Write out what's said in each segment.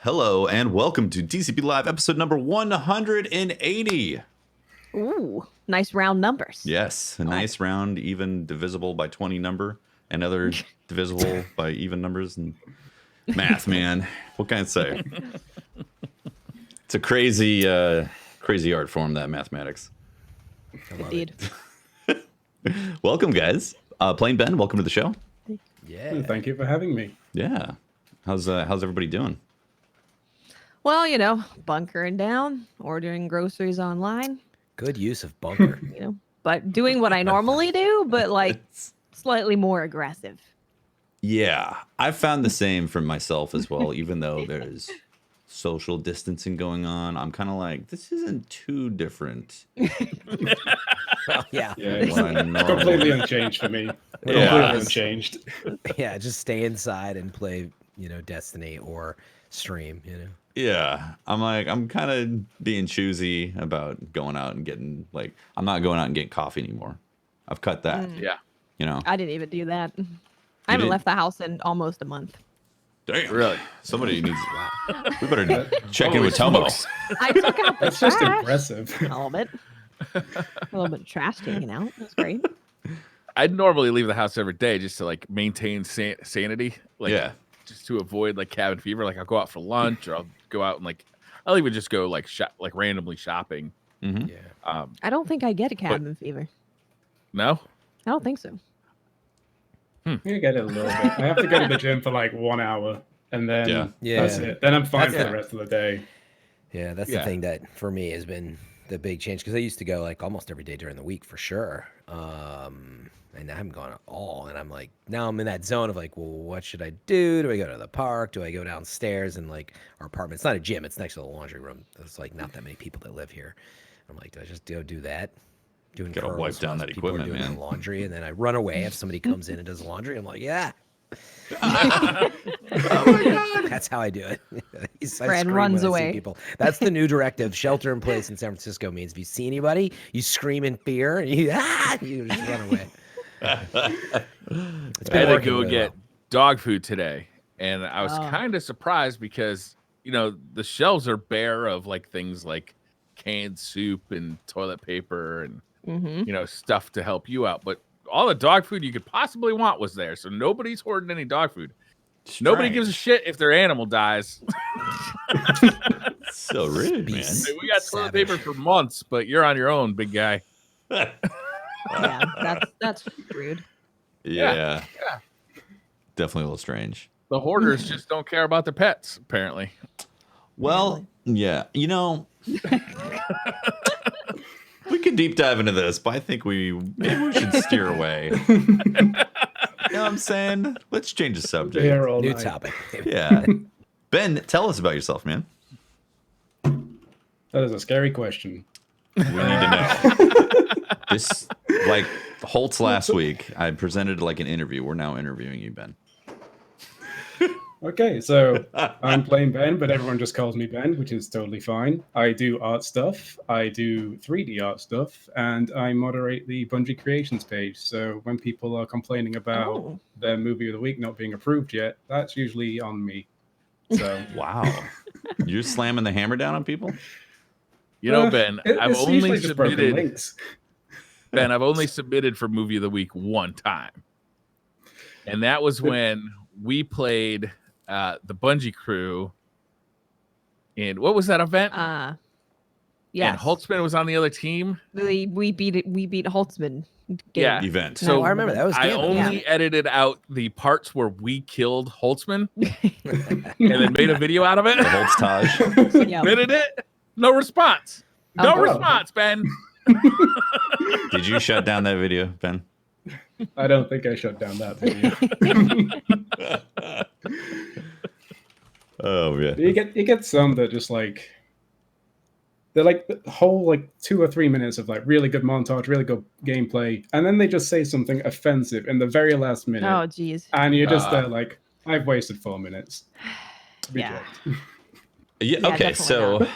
Hello and welcome to DCP Live episode number 180. Ooh, nice round numbers. Yes, a nice round, even divisible by 20 number, and other divisible by even numbers. And math, man. What can I say? It's a crazy art form, that mathematics. Indeed. Welcome, guys. PlainBen, welcome to the show. Yeah. Thank you for having me. Yeah. How's everybody doing? Well, you know, bunkering down, ordering groceries online. Good use of bunker. You know, but doing what I normally do, but like slightly more aggressive. Yeah, I've found the same for myself as well, even though there's social distancing going on. I'm kind of like, this isn't too different. Well, yeah. It's What I normally- completely unchanged for me. Yeah. Completely unchanged. Yeah, just stay inside and play, Destiny or stream, Yeah, I'm kind of being choosy about going out and getting, like, I'm not going out and getting coffee anymore. I've cut that. Yeah. I didn't even do that. I haven't didn't? left the house in almost a month. Damn. Really? Somebody needs. We better check in with Tomo. I took out the That's just trash impressive. a little bit. A little bit of trash taken out. That's great. I'd normally leave the house every day just to like maintain sanity. Like, Yeah. just to avoid like cabin fever. Like I'll go out for lunch or I'll go out and like, I'll even just go like randomly shopping. Mm-hmm. Yeah. I don't think I get a cabin fever. No? I don't think so. You get it a little bit. I have to go to the gym for like 1 hour, and then Yeah. that's it. Then I'm fine That's for the rest of the day. Yeah, that's Yeah. the thing that for me has been the big change because I used to go like almost every day during the week for sure. And I haven't gone at all. And I'm like, now I'm in that zone of like, well, what should I do? Do I go to the park? Do I go downstairs? And like our apartment, it's not a gym, it's next to the laundry room. There's like not that many people that live here. I'm like, do I just go do that? Doing Gotta wipe curls down while that people are equipment, doing man. their laundry, and then I run away if somebody comes in and does laundry. I'm like, yeah. That's how I do it. I Fred scream runs when I see away. people. That's the new directive. Shelter in place in San Francisco means if you see anybody, you scream in fear and you just run away. It's I been had to working go really get well. dog food today. And I was Oh. kind of surprised because, the shelves are bare of like things like canned soup and toilet paper and, Mm-hmm. stuff to help you out. But all the dog food you could possibly want was there. So nobody's hoarding any dog food. Nobody gives a shit if their animal dies. So rude, man. Beast. We got toilet paper for months, but you're on your own, big guy. Yeah, that's rude. Yeah. Yeah. Definitely a little strange. The hoarders just don't care about their pets, apparently. Well, yeah, we could deep dive into this, but I think maybe we should steer away. You know what I'm saying? Let's change the subject. Here all New night. topic. Yeah. Ben, tell us about yourself, man. That is a scary question. We need to know. This, like Holtz last week, I presented like an interview. We're now interviewing you, Ben. Okay, so I'm playing Ben, but everyone just calls me Ben, which is totally fine. I do art stuff, I do 3D art stuff, and I moderate the Bungie Creations page. So when people are complaining about Oh. their movie of the week not being approved yet, that's usually on me. So Wow. You're slamming the hammer down on people? Ben, I've it's only usually just broken submitted. links. Ben, I've only submitted for movie of the week one time, and that was when we played the Bungie crew. And what was that event? Yeah. And Holtzman was on the other team. We beat Holtzman. Yeah. Event. So So I remember that was I Gambit. only edited out the parts where we killed Holtzman and then made a video out of it. The Holtz Taj. Yeah. Submitted it. No response. No Oh. response, Ben. Did you shut down that video, Ben? I don't think I shut down that video. Oh, yeah. you get some that just like they're like the whole like 2 or 3 minutes of like really good montage, really good gameplay, and then they just say something offensive in the very last minute, Oh, geez. and you're just there like, I've wasted 4 minutes. Yeah. Reject. Yeah. Yeah, Okay. definitely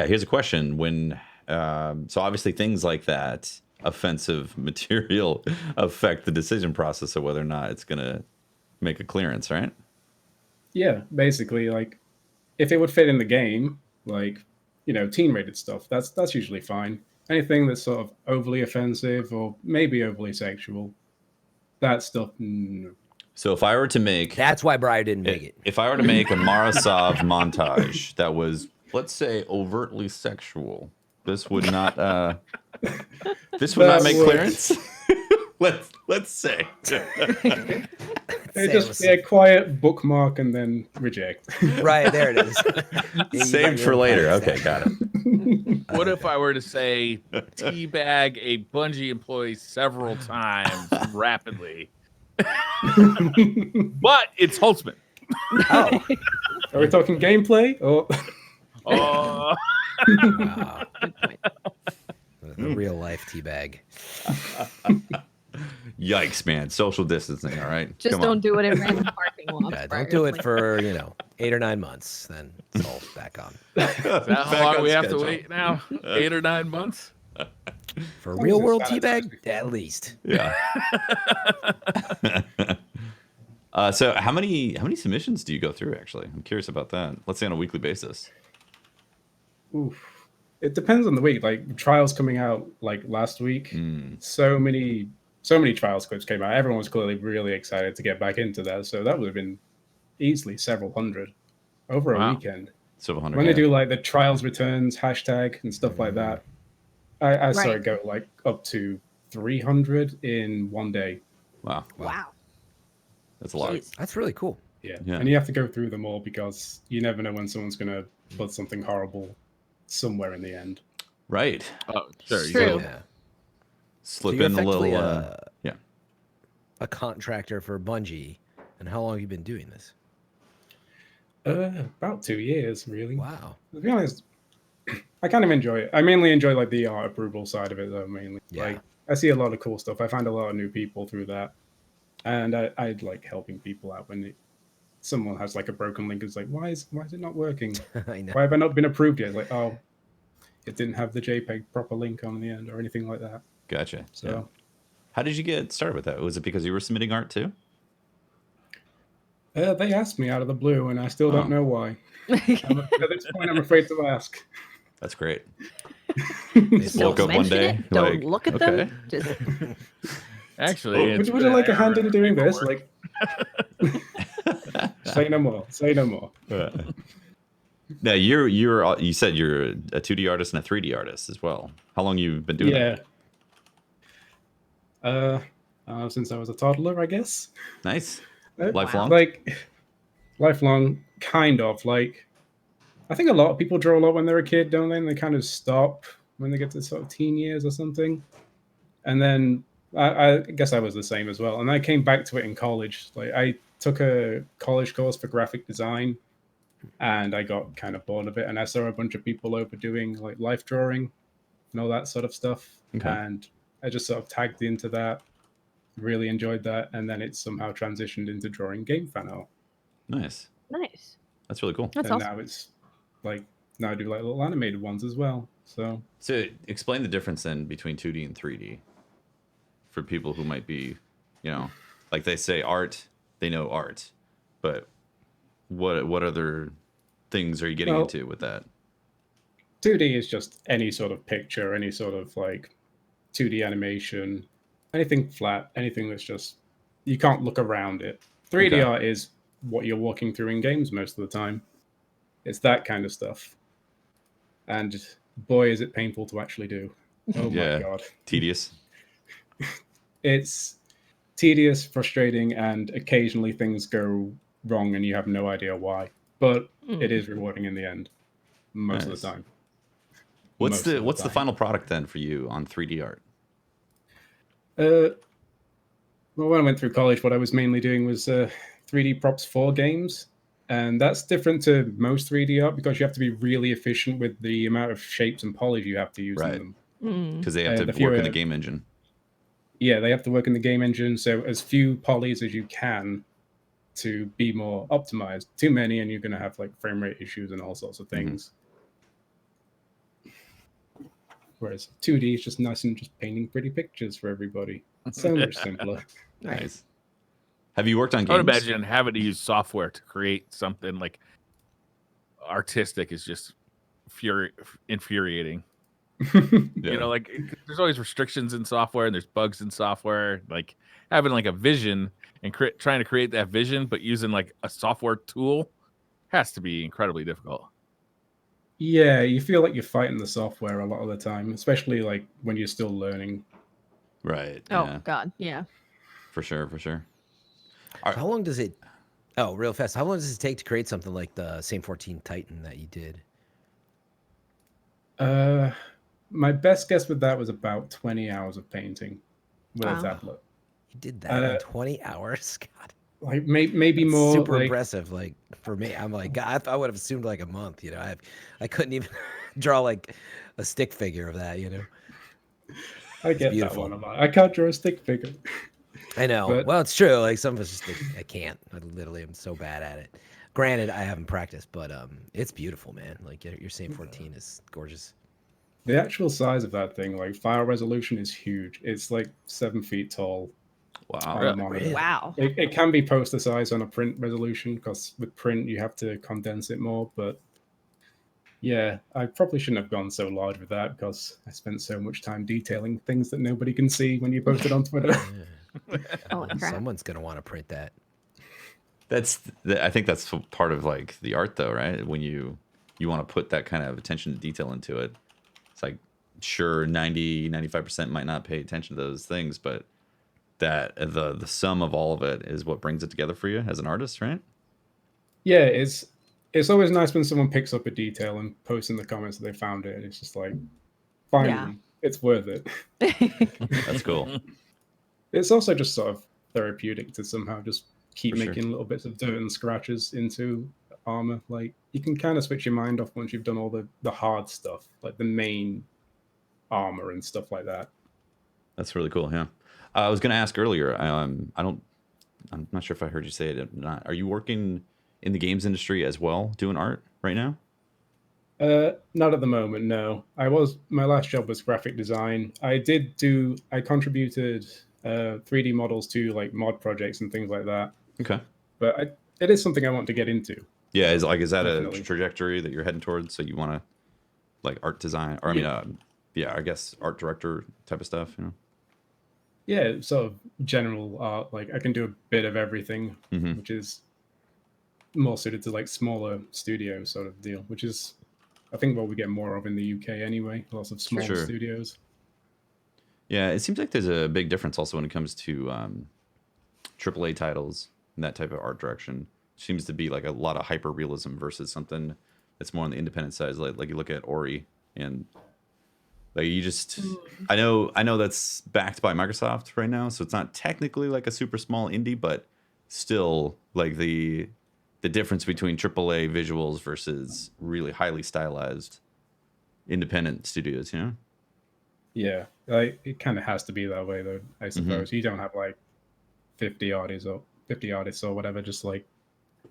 Here's a question. When, so obviously things like that, offensive material, affect the decision process of whether or not it's gonna make a clearance, right? Yeah, basically, like if it would fit in the game, like, you know, teen rated stuff, that's usually fine. Anything that's sort of overly offensive or maybe overly sexual, that stuff, no. So if I were to make That's why Briar didn't make it. if I were to make a Marasov montage that was, let's say, overtly sexual, this would not this would not make clearance. let's say. It just be a quiet bookmark and then reject. Right, there it is. Saved for later. Okay, got it. What if I were to say teabag a Bungie employee several times rapidly? But it's Holtzman. Oh, Are we talking gameplay or? Oh, wow. Good point. The real life teabag. Yikes, man! Social distancing. All right, Just come don't on. do it in random parking lots. Yeah, Briar. don't do it for 8 or 9 months. Then it's all back on. is that how long we have to wait now? 8 or 9 months? For real world Sanitize teabag, before. at least. Yeah. So how many submissions do you go through? Actually, I'm curious about that. Let's say on a weekly basis. Oof. It depends on the week. Like Trials coming out like last week, so many Trials clips came out. Everyone was clearly really excited to get back into that. So that would have been easily several hundred over a Wow. weekend. So 100. When they do like the Trials returns hashtag and stuff like that, I saw Right. it go like up to 300 in one day. Wow, Wow. that's a lot. Jeez. That's really cool. Yeah. Yeah. And you have to go through them all because you never know when someone's going to put something horrible somewhere in the end. Right. Oh, sure. You True. go. Yeah. Slip you're in a little. effectively Yeah. a contractor for Bungie. And how long have you been doing this? About 2 years, really. Wow. To be honest, I kind of enjoy it. I mainly enjoy like the art approval side of it, though. Mainly, Yeah. like I see a lot of cool stuff. I find a lot of new people through that, and I like helping people out when someone has like a broken link. It's like, why is it not working? I know. Why have I not been approved yet? It's like, oh, it didn't have the JPEG proper link on the end or anything like that. Gotcha. So. Yeah. How did you get started with that? Was it because you were submitting art too? They asked me out of the blue, and I still don't know why. At this point, I'm afraid to ask. That's great. Just woke Don't up one mention day, it. Don't like, look at okay. them. Just Actually, Would you like a hand in doing this? Like, say no more. Say no more. Now you said you're a 2D artist and a 3D artist as well. How long you been doing that? Yeah. Since I was a toddler, I guess. Nice. Lifelong? Like, lifelong, kind of. Like, I think a lot of people draw a lot when they're a kid, don't they? And they kind of stop when they get to sort of teen years or something. And then I guess I was the same as well. And I came back to it in college. Like, I took a college course for graphic design, and I got kind of bored of it. And I saw a bunch of people over doing like life drawing and all that sort of stuff. Okay. And I just sort of tagged into that. Really enjoyed that, and then it somehow transitioned into drawing game fan art. Nice. nice. That's really cool. That's and awesome. now it's like now I do like little animated ones as well. So So explain the difference then between 2D and 3D for people who might be, like they say art, they know art, but what other things are you getting Well, into with that? 2D is just any sort of picture, any sort of like 2D animation, anything flat, anything that's just you can't look around it. 3D Okay. art is what you're walking through in games most of the time. It's that kind of stuff. And boy, is it painful to actually do. Oh Yeah. my god. Tedious? It's tedious, frustrating, and occasionally things go wrong and you have no idea why. But it is rewarding in the end, most of Nice. the time. What's Most of the time. final product then for you on 3D art? Well, when I went through college, what I was mainly doing was 3D props for games. And that's different to most 3D art because you have to be really efficient with the amount of shapes and polys you have to use Right. in them. Because they have If to you're work in a- the game engine. Yeah, they have to work in the game engine, so as few polys as you can to be more optimized. Too many, and you're going to have like frame rate issues and all sorts of things. Whereas 2D is just nice and just painting pretty pictures for everybody. So much simpler. Nice. Have you worked on games? I would imagine having to use software to create something like artistic is just infuriating. Yeah. You know, like there's always restrictions in software and there's bugs in software. Like having like a vision and trying to create that vision, but using like a software tool has to be incredibly difficult. Yeah, you feel like you're fighting the software a lot of the time, especially like when you're still learning. Right. Oh Yeah. God, yeah. For sure. For sure. So how long does it? Oh, real fast. How long does it take to create something like the same 14 Titan that you did? My best guess with that was about 20 hours of painting with Wow. a tablet. You did that in 20 hours. God, Like maybe that's more. super like, impressive. Like for me, I'm like, God, I would have assumed like a month. You know, I couldn't even draw like a stick figure of that. You know, I get that beautiful. one. I'm like, I can't draw a stick figure. I know. But- Well, it's true. Like some of us just think, I can't. I literally am so bad at it. Granted, I haven't practiced, but it's beautiful, man. Like your same 14 is gorgeous. The actual size of that thing, like file resolution, is huge. It's like 7 feet tall. Wow. on a monitor. Really? Wow. It can be poster size on a print resolution because with print you have to condense it more. But yeah, I probably shouldn't have gone so large with that because I spent so much time detailing things that nobody can see when you post it on Twitter. Holy crap. Someone's gonna want to print that. I think that's part of like the art though, right? When you want to put that kind of attention to detail into it. It's like, sure, 95% might not pay attention to those things, but that the sum of all of it is what brings it together for you as an artist, right? Yeah, it's always nice when someone picks up a detail and posts in the comments that they found it. And it's just like, finally, it's worth it. That's cool. It's also just sort of therapeutic to somehow just keep For making little bits of dirt and scratches into armor. Like you can kind of switch your mind off once you've done all the hard stuff, like the main armor and stuff like that. That's really cool. Yeah. I was going to ask earlier. I'm not sure if I heard you say it or not. Are you working in the games industry as well, doing art right now? Not at the moment, no. My last job was graphic design. I contributed 3D models to like mod projects and things like that. Okay. But it is something I want to get into. Yeah. Is that Definitely. a trajectory that you're heading towards? So you want to like art design, or I mean, I guess art director type of stuff, you know? Yeah, sort of general art. Like I can do a bit of everything, Mhm. which is more suited to like smaller studio sort of deal, which is I think what we get more of in the UK anyway. Lots of smaller sure. studios. Yeah, it seems like there's a big difference also when it comes to AAA titles and that type of art direction. Seems to be like a lot of hyper realism versus something that's more on the independent side. Like you look at Ori and like you just I know that's backed by Microsoft right now, so it's not technically like a super small indie, but still like the difference between AAA visuals versus really highly stylized independent studios, you know? Yeah, like it kind of has to be that way though. I suppose you don't have like 50 artists or whatever, just like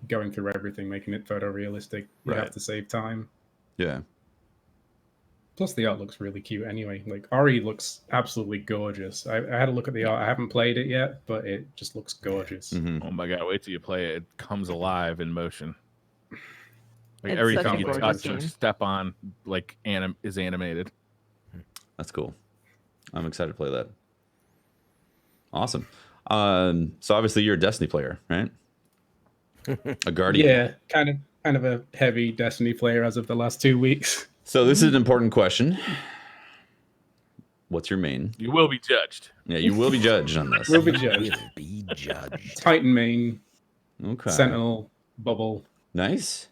going through everything, making it photorealistic. You Right. have to save time. Yeah. Plus, the art looks really cute anyway. Like Ori looks absolutely gorgeous. I had a look at the art. I haven't played it yet, but it just looks gorgeous. Mhm. Oh my god! Wait till you play it. It comes alive in motion. Like It's everything such a you gorgeous touch or game. step on, like is animated. That's cool. I'm excited to play that. Awesome. So obviously you're a Destiny player, right? A Guardian. Yeah, kind of a heavy Destiny player as of the last 2 weeks. So this is an important question. What's your main? You will be judged. Yeah, you will be judged on this. Will be judged. Will be judged. Titan main, Okay. Sentinel, Bubble. Nice.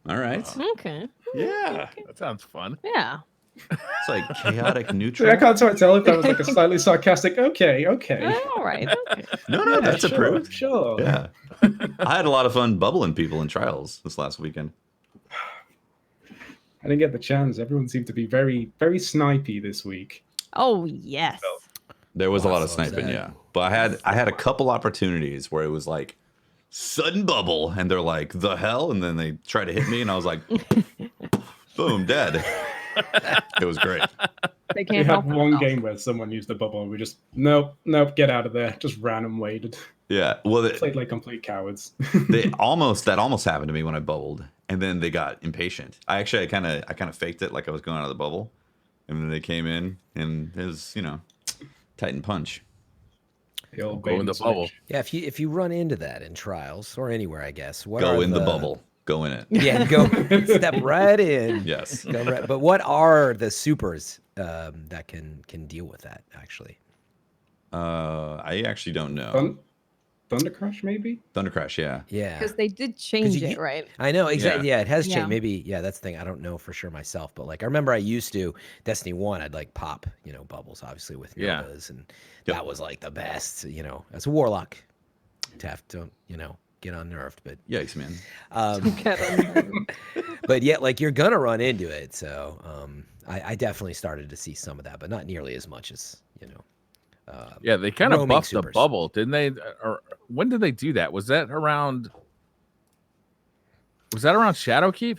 All right. Okay. Yeah. That sounds fun. Yeah. It's like chaotic I neutral. can't quite tell if that was like a slightly sarcastic. Okay. All right. Okay. No, Yeah, that's sure, approved. Sure. Yeah. I had a lot of fun bubbling people in Trials this last weekend. I didn't get the chance. Everyone seemed to be very, very snipey this week. Oh yes. There was a lot of Awesome. sniping, yeah. But I had a couple opportunities where it was like sudden bubble, and they're like, the hell? And then they try to hit me, and I was like, boom, dead. It was great. They We can't had help one themselves. game where someone used the bubble and we just, nope, get out of there. Just ran and waited. Yeah. Well, Played like complete cowards. that almost happened to me when I bubbled, and then they got impatient. I kind of faked it like I was going out of the bubble, and then they came in, and it was Titan punch. The old Go in bait the and bubble. switch. Yeah, if you run into that in trials or anywhere, I guess. What Go are in the bubble. Go in it. Yeah, go step right in. Yes. Go right, but what are the supers that can deal with that? Actually, I actually don't know. Thunder Crash, maybe? Thunder Crash, yeah. yeah. Because they did change you- it, right? I know exactly. Yeah, it has changed. Yeah. Maybe, yeah, that's the thing. I don't know for sure myself, but like I remember I used to Destiny 1, I'd like pop, bubbles obviously with Yeah. Novas, and Yep. that was like the best, as a warlock to have to, get unnerved, but Yikes, man. but yet like you're gonna run into it. So I definitely started to see some of that, but not nearly as much as, Yeah, they kind of roaming buffed the supers. bubble, didn't they? Or when did they do that? Was that around Shadowkeep?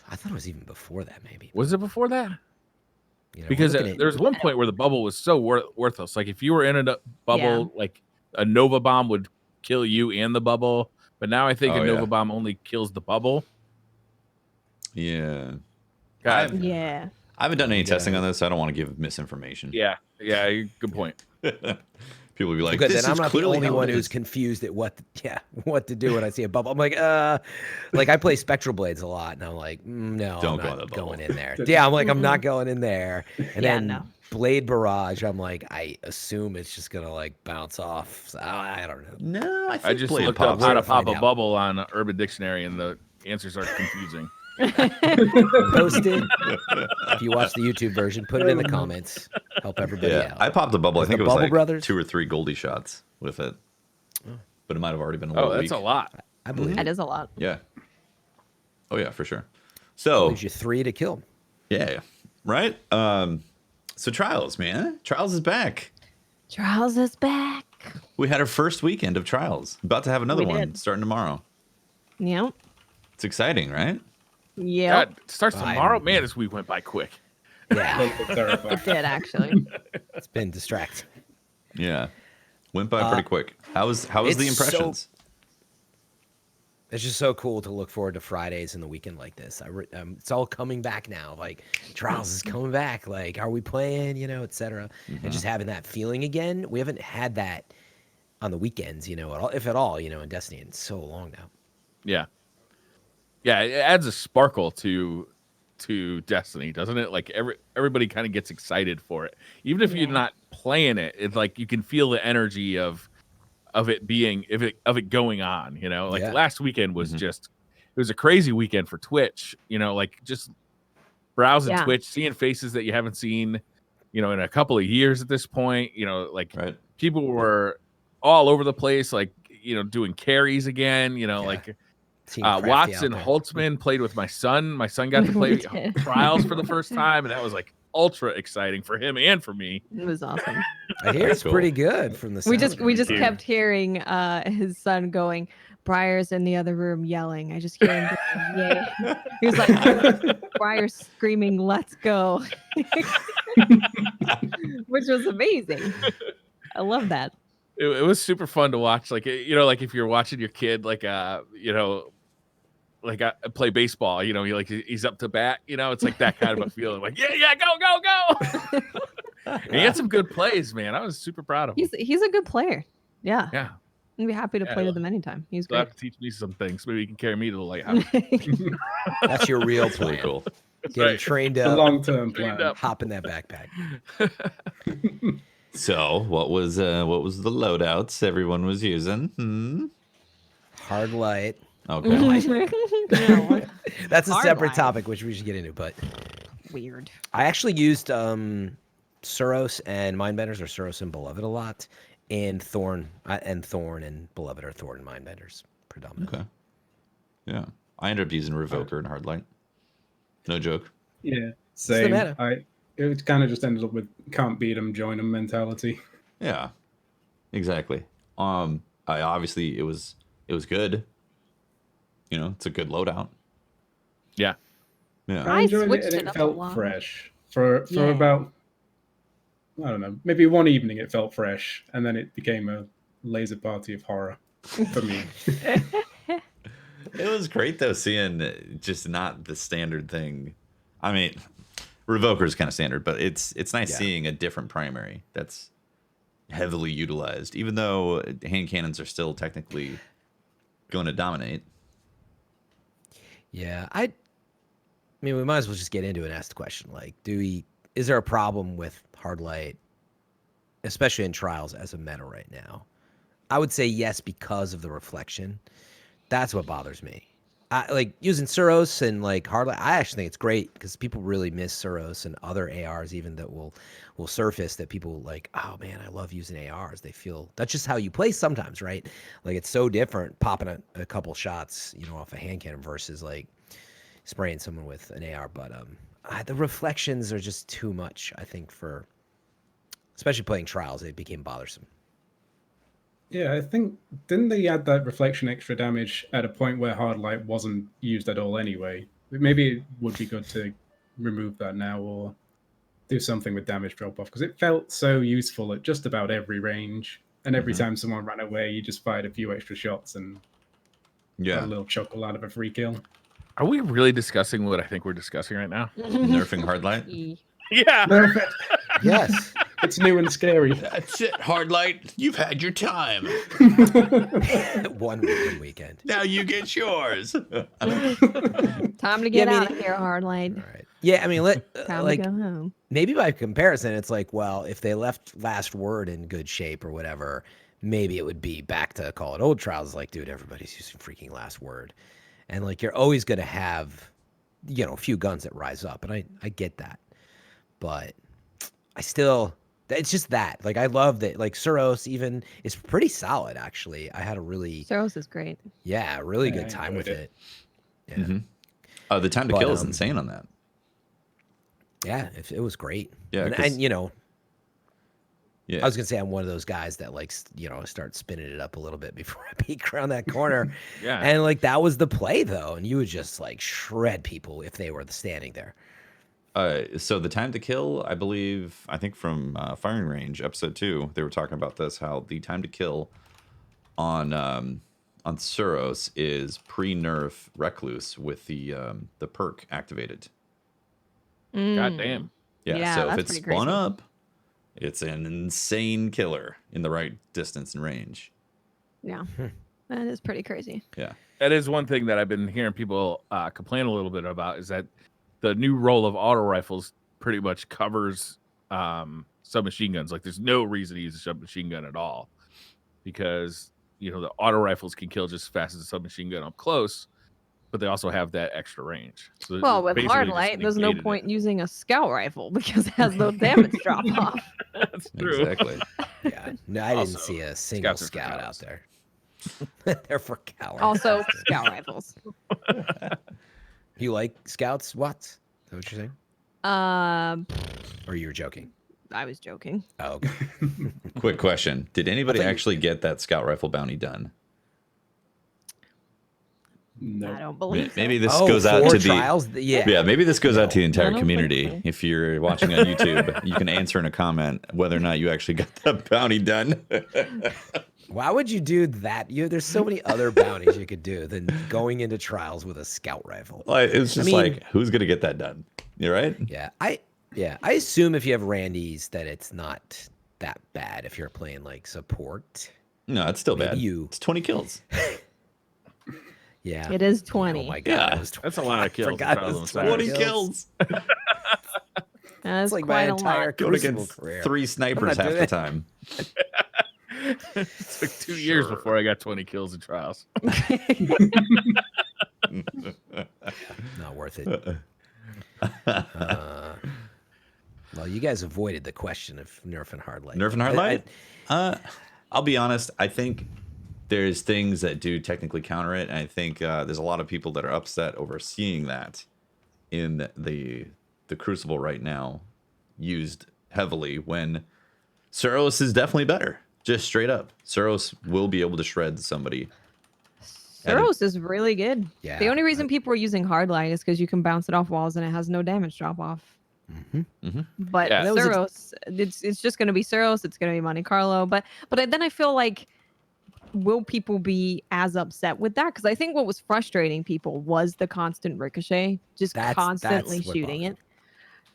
I thought it was even before that, maybe. Was it before that? We're Because looking at- there's one point where the bubble was so worthless. Like if you were in a bubble, like a Nova Bomb would kill you and the bubble. But now I think Oh, a Nova yeah. Bomb only kills the bubble. Yeah. God, Yeah. I haven't done any Yeah. testing on this, so I don't want to give misinformation. yeah, good point. People will be like, Good, this then I'm is not the clearly only how one it who's is. confused at what to do when I see a bubble. I'm like I play Spectral Blades a lot, and I'm like, no, Don't I'm go in not the bubble. going in there. Yeah, I'm like, I'm not going in there. And Yeah, then no. Blade Barrage, I'm like, I assume it's just gonna like bounce off. So, I don't know. No, I think I just Blade looked up pops how to up. pop find a out. bubble on Urban Dictionary, and the answers are confusing. Posted. If you watch the YouTube version, put it in the comments. Help everybody Yeah, out. I popped a bubble. I Was think the it was Bubble like Brothers? 2 or 3 Goldie shots with it. But it might have already been a Oh, little that's weak. a lot. I believe That it. is a lot. Yeah. Oh, yeah, for sure. So, Leaves you 3 to kill. yeah. Right? So Trials, man. Trials is back. Trials is back. We had our first weekend of Trials. About to have another We one did. starting tomorrow. Yep. It's exciting, right? Yep. God, it starts tomorrow. Man, this week went by quick. A Yeah, little bit terrifying. It did actually. it's been distracting. Yeah. Went by pretty quick. How was the it's so- impressions? It's just so cool to look forward to Fridays and the weekend like this. It's all coming back now. Like Trials is coming back. Like, are we playing? Etc. And just having that feeling again. We haven't had that on the weekends, at all, if at all, in Destiny in so long now. Yeah, yeah, it adds a sparkle to Destiny, doesn't it? Like everybody kind of gets excited for it, even if you're not playing it. It's like you can feel the energy of it being of it going on. Like Yeah. last weekend was just it was a crazy weekend for Twitch. Like just browsing Yeah. Twitch, seeing faces that you haven't seen, in a couple of years at this point. Like Right. people were all over the place, like doing carries again. Like. Seeing Crafty Watson out there. Holtzman played with my son. My son got to play We did. Trials for the first time, and that was like ultra exciting for him and for me. It was awesome. I hear it's Cool. pretty good from the. We sounds just of it. kept hearing his son going, Briar's in the other room yelling. I just hear him going, yay. He was like, Briar's screaming, let's go. Which was amazing. I love that. It was super fun to watch. Like like if you're watching your kid, like play baseball. He's up to bat. It's like that kind of a feeling. Like yeah, go. And he had some good plays, man. I was super proud of him. He's a good player. Yeah. Yeah, I'd be happy to Yeah, play with him anytime. He's he'll great. have to teach me some things. Maybe he can carry me to the lighthouse. That's your real That's really plan. cool. Get right. trained The up. long-term Trained plan. up. Hop in that backpack. So, what was the loadouts everyone was using? Hardlight. Okay. No, That's a separate Hardlight. topic, which we should get into. But weird. I actually used Suros and Mindbenders, or Suros and Beloved a lot, and Thorn and Beloved or Thorn and Mindbenders predominantly. Okay. Yeah. I ended up using Revoker and Hardlight. No joke. Yeah, the same. meta. It kind of just ended up with can't beat them, join them mentality. Yeah. Exactly. I obviously it was good. It's a good loadout. Yeah. Yeah. I enjoyed switched it, it and up it a felt lot. fresh For Yeah. about, I don't know, maybe one evening it felt fresh, and then it became a laser party of horror for me. It was great though, seeing just not the standard thing. I mean, Revoker is kind of standard, but it's nice seeing a different primary that's heavily utilized, even though hand cannons are still technically going to dominate. Yeah, I mean, we might as well just get into it and ask the question, like, is there a problem with Hardlight, especially in Trials, as a meta right now? I would say yes, because of the reflection. That's what bothers me. I like using Suros and like Hardlight. I actually think it's great because people really miss Suros and other ARs even that will surface that people like, oh man, I love using ARs. They feel that's just how you play sometimes, right? Like it's so different popping a couple shots, off a hand cannon versus like spraying someone with an AR. But the reflections are just too much, I think, for especially playing Trials. It became bothersome. Yeah, I think, didn't they add that reflection extra damage at a point where Hardlight wasn't used at all anyway? Maybe it would be good to remove that now or do something with damage drop-off, because it felt so useful at just about every range. And every time someone ran away, you just fired a few extra shots and got a little chuckle out of a free kill. Are we really discussing what I think we're discussing right now? Nerfing Hardlight? Yeah. Yes. It's new and scary. That's it, Hardlight. You've had your time. One weekend. Now you get yours. Time to get out of here, Hardlight. All right. Yeah, I mean, Time like to go home. maybe by comparison, it's like, well, if they left Last Word in good shape or whatever, maybe it would be back to call it old Trials. Like, dude, everybody's using freaking Last Word, and like you're always gonna have, a few guns that rise up, and I get that, but I still. It's just that. Like, I love that. Like, Suros even is pretty solid, actually. I had a really... Suros is great. Yeah, really good time with it. Yeah. Mm-hmm. The time to kill is insane on that. Yeah, it was great. Yeah, and yeah. I was going to say I'm one of those guys that, like, start spinning it up a little bit before I peek around that corner. Yeah. And, like, that was the play, though. And you would just, like, shred people if they were standing there. So the time to kill, I think from Firing Range episode 2, they were talking about this, how the time to kill on Suros is pre-nerf Recluse with the perk activated. God damn. Yeah, so if it's spun up, it's an insane killer in the right distance and range. Yeah, that is pretty crazy. Yeah. That is one thing that I've been hearing people complain a little bit about, is that the new role of auto rifles pretty much covers submachine guns. Like, there's no reason to use a submachine gun at all, because the auto rifles can kill just as fast as a submachine gun up close, but they also have that extra range. So well, with Hardlight, there's no point using a scout rifle because it has no damage drop off. That's true. Exactly. Yeah, no, I didn't see a single scout out there. They're for cowards. Also, scout rifles. You like scouts, Watts? Is that what you're saying? Or you were joking? I was joking. Oh, okay. Quick question. Did anybody actually get that scout rifle bounty done? No. I don't believe Maybe so. this goes out to Trials? yeah, maybe this goes out to the I entire don't think community. so. If you're watching on YouTube, you can answer in a comment whether or not you actually got that bounty done. Why would you do that? There's so many other bounties you could do than going into Trials with a scout rifle. Like, it's just like, who's gonna get that done? You right? Yeah, I assume if you have Randy's that it's not that bad if you're playing like support. No, it's still bad. You. It's 20 kills. Yeah, It is 20. Oh my god, Yeah. it was That's a lot of kills. forgot it was 20 kills. That's It's like my quite a entire lot. Going Crucible against career. 3 snipers I'm not half doing the it. time. It took 2 years before I got 20 kills in Trials. Not worth it. Well, you guys avoided the question of Nerf and Hardlight. Nerf and Hardlight? I'll be honest. I think there's things that do technically counter it. And I think there's a lot of people that are upset over seeing that in the Crucible right now used heavily, when Suros is definitely better. Just straight up. Suros will be able to shred somebody. Suros is really good. Yeah, The only reason people are using Hardlight is because you can bounce it off walls and it has no damage drop off. But Yeah. That was Suros, it's just going to be Suros. It's going to be Monte Carlo. But then I feel like, will people be as upset with that? Because I think what was frustrating people was the constant ricochet, just constantly that's what shooting bothers it.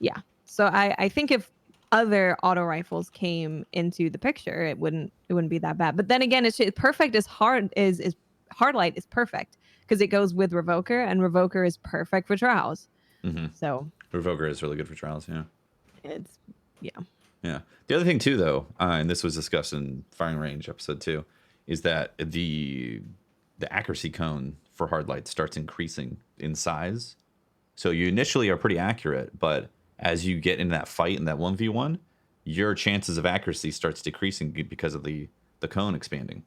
Yeah. So I think if other auto rifles came into the picture, it wouldn't be that bad. But then again, it's perfect is Hardlight is perfect because it goes with Revoker, and Revoker is perfect for Trials. Mm-hmm. So Revoker is really good for Trials. Yeah. it's Yeah. The other thing too, though, and this was discussed in Firing Range episode 2, is that the accuracy cone for Hardlight starts increasing in size. So you initially are pretty accurate, but as you get into that fight in that 1v1, your chances of accuracy starts decreasing because of the cone expanding.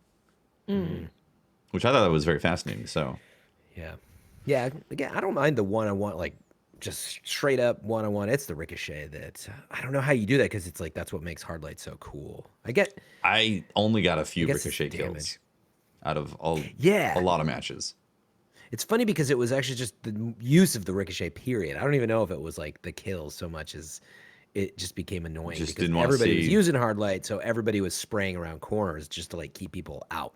Which I thought was very fascinating. So Yeah. Again, I don't mind the one-on-one, like just straight up one-on-one. It's the ricochet that I don't know how you do that because it's like that's what makes Hardlight so cool. I only got a few guess it's ricochet kills damage. out of a Yeah. lot of matches. It's funny because it was actually just the use of the ricochet. Period. I don't even know if it was like the kills so much as it just became annoying Just because didn't wanna everybody was see- using Hardlight, so everybody was spraying around corners just to like keep people out.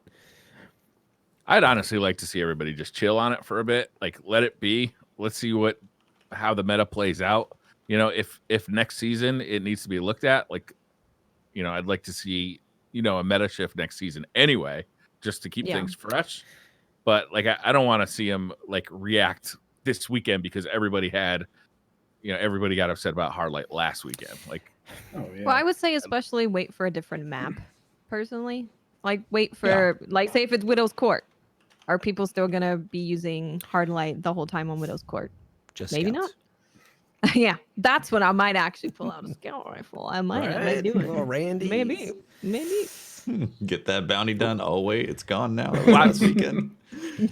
I'd honestly like to see everybody just chill on it for a bit. Like, let it be. Let's see how the meta plays out. You know, if next season it needs to be looked at, like, you know, I'd like to see, you know, a meta shift next season anyway, just to keep Yeah. things fresh. But like, I don't want to see them like react this weekend because everybody got upset about Hardlight last weekend. Like, Oh yeah. Well, I would say especially wait for a different map, personally. Like wait for like say if it's Widow's Court, are people still gonna be using Hardlight the whole time on Widow's Court? Just Maybe scouts. not. Yeah, that's when I might actually pull out a scout rifle. I might Right? do it. Little Randy's. Maybe. Get that bounty done. Oh wait, it's gone now. That was last weekend.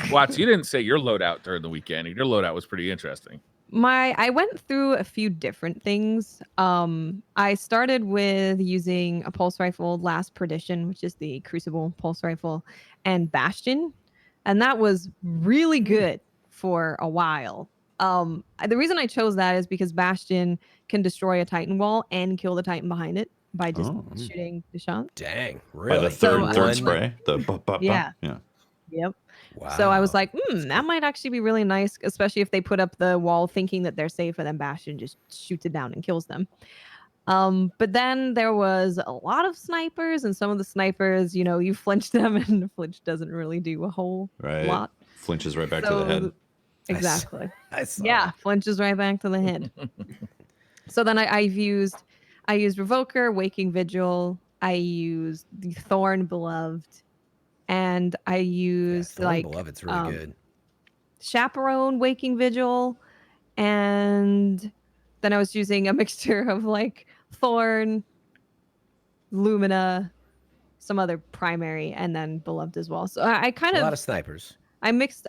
Watts, you didn't say your loadout during the weekend. Your loadout was pretty interesting. I went through a few different things. I started with using a pulse rifle, Last Perdition, which is the Crucible pulse rifle, and Bastion, and that was really good for a while. The reason I chose that is because Bastion can destroy a Titan wall and kill the Titan behind it by just shooting the shot. Dang, By really? the third So, spray. The ba-ba-ba. Yeah. Yeah. Yep. Wow. So I was like, that might actually be really nice, especially if they put up the wall thinking that they're safe and then Bastion just shoots it down and kills them. But then there was a lot of snipers, and some of the snipers, you know, you flinch them and the flinch doesn't really do a whole Right. lot. Flinches right back to the head. Exactly. I saw Yeah, that. flinches right back to the head. So then I used Revoker, Waking Vigil, I used the Thorn Beloved, and I Yeah, used Thorn like Beloved's really good. Chaperone, Waking Vigil, and then I was using a mixture of like Thorn, Lumina, some other primary, and then Beloved as well. So I kind A lot of of snipers. I mixed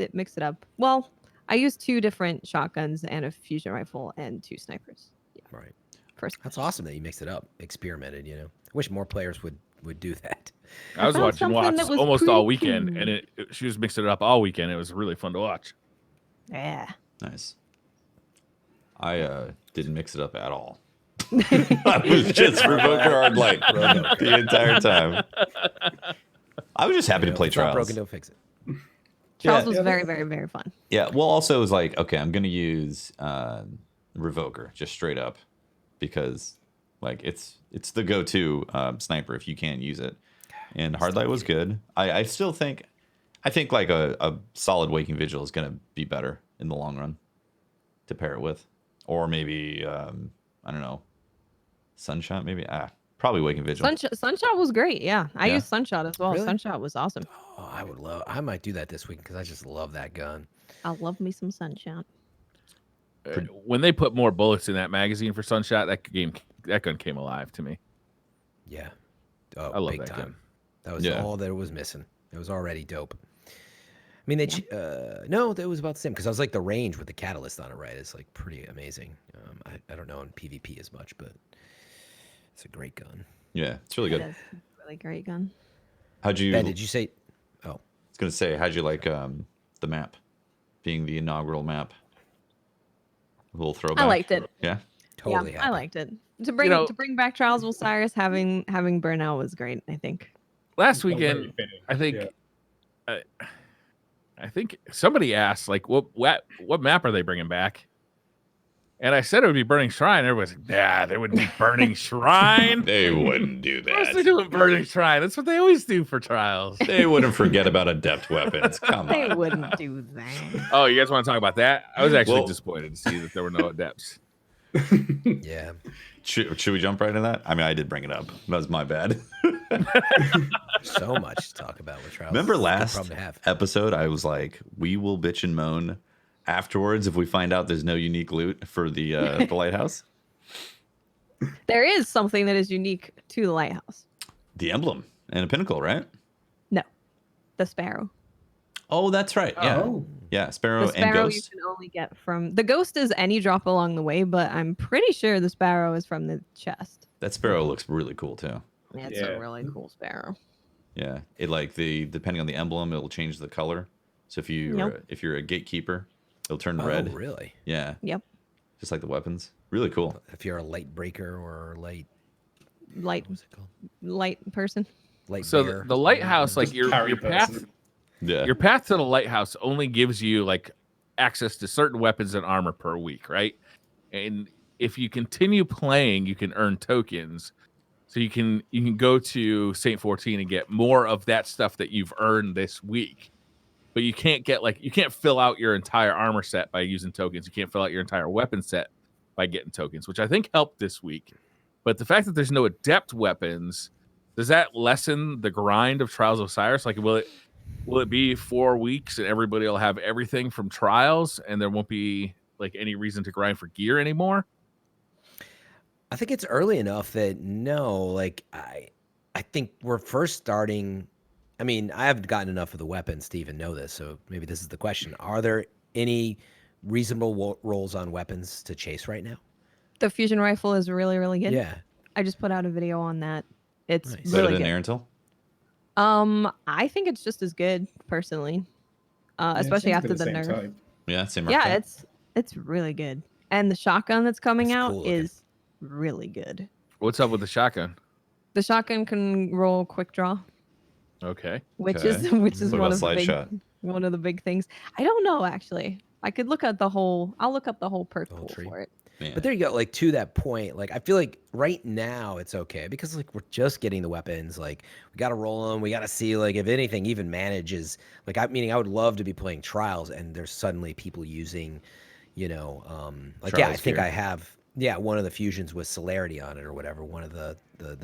it up. Well, I used 2 different shotguns and a fusion rifle and 2 snipers. Yeah, Right. first. That's awesome that you mixed it up, experimented. You know, I wish more players would do that. I was found watching something Watts that was almost all pretty weekend, cool. and she was mixing it up all weekend. It was really fun to watch. Yeah. Nice. I didn't mix it up at all. I was just Revoker Hardlight the entire time. I was just happy to play If it's not Trials. broken, don't fix it. Trials Yeah. was very, very, very fun. Yeah, well, also it was like, okay, I'm gonna use Revoker just straight up because like it's the go-to sniper if you can't use it. And Hardlight was good. I still think like a solid Waking Vigil is gonna be better in the long run to pair it with, or maybe I don't know, Sunshot maybe. Probably Waking Vigil. Sunshot was great. Yeah, I Yeah. used Sunshot as well. Really? Sunshot was awesome. Oh, I might do that this week because I just love that gun. I love me some Sunshot. When they put more bullets in that magazine for Sunshot, that gun came alive to me. Yeah. Oh, I love big that time. gun. That was Yeah. all that was missing. It was already dope. I mean, no, that was about the same because I was like the range with the catalyst on it, right? It's like pretty amazing. I don't know in PvP as much, but it's a great gun. Yeah, it's really good. That's a really great gun. How'd you? Ben, did you say? Oh, I was gonna say, how'd you like the map being the inaugural map? A little throwback. I liked it. Yeah. Totally yeah, happy. I liked it. To bring back Trials of Osiris, having Burnout was great, I think. Last Very weekend, fitting, I think yeah. I think somebody asked like, what map are they bringing back? And I said it would be Burning Shrine. Everybody's like, yeah, they wouldn't do Burning Shrine. They wouldn't do Of course they're that. doing Burning Shrine. That's what they always do for Trials. They wouldn't forget about adept weapons. Come They on. wouldn't do that. Oh, you guys want to talk about that? I was actually Well- disappointed to see that there were no adepts. Yeah. Should we jump right into that? I mean, I did bring it up. That was my bad. So much to talk about with Trials. Remember Good last problem to have. episode, I was like, we will bitch and moan afterwards if we find out there's no unique loot for the lighthouse. There is something that is unique to the lighthouse. The emblem and a pinnacle, right? No, the sparrow. Oh, that's right. Yeah. Oh. Yeah, Sparrow, The sparrow and you Ghost. can only get from the ghost is any drop along the way, but I'm pretty sure the sparrow is from the chest. That Sparrow looks really cool too. It's Yeah. a really cool sparrow. Yeah. It like depending on the emblem, it'll change the color. So if you're a gatekeeper, it'll turn red. Oh, really? Yeah. Yep. Just like the weapons. Really cool. If you're a light breaker or light, Light what was it called? light person. Light So bear. the lighthouse, like your Carry path, person. Yeah. your path to the lighthouse only gives you like access to certain weapons and armor per week, right? And if you continue playing, you can earn tokens. So you can go to Saint 14 and get more of that stuff that you've earned this week. But you can't fill out your entire armor set by using tokens. You can't fill out your entire weapon set by getting tokens, which I think helped this week. But the fact that there's no adept weapons, does that lessen the grind of Trials of Osiris? Like, will it be 4 weeks and everybody will have everything from Trials and there won't be like any reason to grind for gear anymore? I think it's early enough that no, like I think we're first starting. I mean, I haven't gotten enough of the weapons to even know this, so maybe this is the question: are there any reasonable rolls on weapons to chase right now? The fusion rifle is really, really good. Yeah, I just put out a video on that. It's Nice. Better really than good. air intel? I think it's just as good personally, Yeah, it especially seems to be after the same nerf. type. Yeah, same Yeah, archetype. it's really good. And the shotgun that's coming It's out cool looking. is really good. What's up with the shotgun? The shotgun can roll quick draw, Okay. which Okay. is What one about of the slide big shot? one of the big things. I don't know actually. I could look at the whole. I'll look up the whole perk The whole pool tree. for it. Man. but there you go. Like to that point, like I feel like right now it's okay because like we're just getting the weapons. Like we got to roll them. We got to see like if anything even manages. Like I would love to be playing Trials and there's suddenly people using, like I Trials think gear. I have one of the fusions with celerity on it or whatever. One of the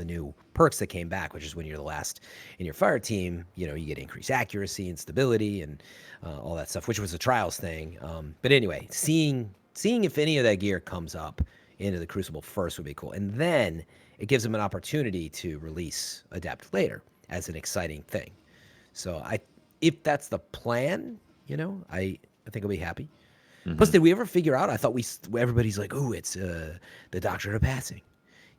new perks that came back, which is when you're the last in your fire team. You get increased accuracy and stability and all that stuff, which was a Trials thing. But anyway, seeing if any of that gear comes up into the Crucible first would be cool. And then it gives them an opportunity to release Adept later as an exciting thing. So if that's the plan, I think I'll be happy. Plus, did we ever figure out? I thought everybody's like, oh, it's the Doctrine of Passing.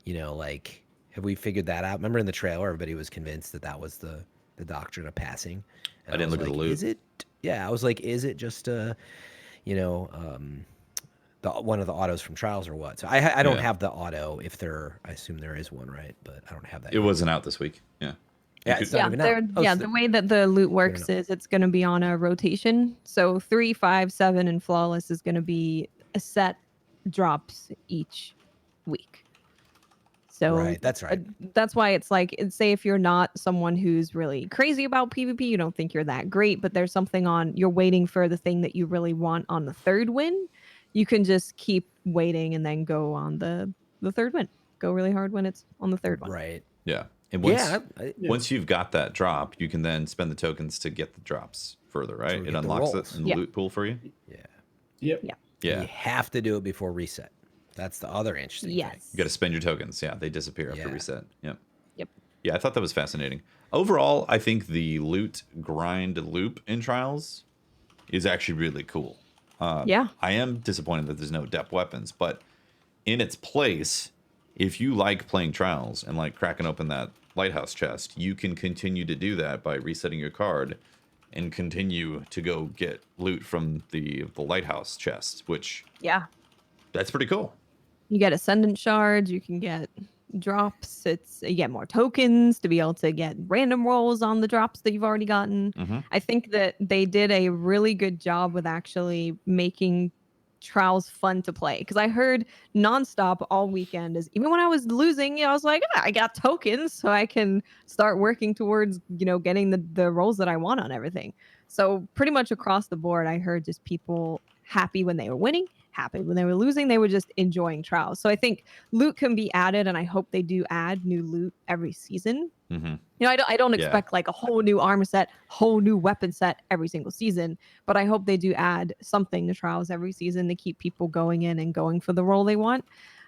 Like, have we figured that out? Remember in the trailer, everybody was convinced that was the Doctrine of Passing. And I didn't was look at the like, loot. Is it? Yeah, I was like, is it just one of the autos from Trials or what? So I don't Yeah. have the auto. I assume there is one, right? But I don't have that. It wasn't out this week. Yeah. Yeah, could- it's not Yeah, even out. Oh, so the way that the loot works is it's going to be on a rotation. So 3, 5, 7, and flawless is going to be a set drops each week. So Right, that's right. That's why it's like, say if you're not someone who's really crazy about PvP, you don't think you're that great, but there's something you're waiting for the thing that you really want on the third win. You can just keep waiting and then go on the third win. Go really hard when it's on the third one. Right. Yeah. And once, Yeah. once you've got that drop, you can then spend the tokens to get the drops further, right? we It get the unlocks rolls. it in the Yeah. loot pool for you. Yeah. Yep. Yeah. Yeah. You have to do it before reset. That's the other interesting thing. Yes. You got to spend your tokens. Yeah, they disappear after Yeah. reset. Yep. Yep. Yeah, I thought that was fascinating. Overall, I think the loot grind loop in Trials is actually really cool. Yeah. I am disappointed that there's no depth weapons, but in its place, if you like playing Trials and like cracking open that lighthouse chest, you can continue to do that by resetting your card and continue to go get loot from the lighthouse chest, which Yeah. that's pretty cool. You get ascendant shards. You can get drops. You get more tokens to be able to get random rolls on the drops that you've already gotten. Mm-hmm. I think that they did a really good job with actually making Trials fun to play, because I heard nonstop all weekend is, even when I was losing, I was like, I got tokens, so I can start working towards getting the rolls that I want on everything. So pretty much across the board, I heard just people happy when they were winning, happy when they were losing. They were just enjoying Trials. So I think loot can be added, and I hope they do add new loot every season. Mm-hmm. I don't expect like a whole new armor set, whole new weapon set every single season, but I hope they do add something to Trials every season to keep people going in and going for the role they want.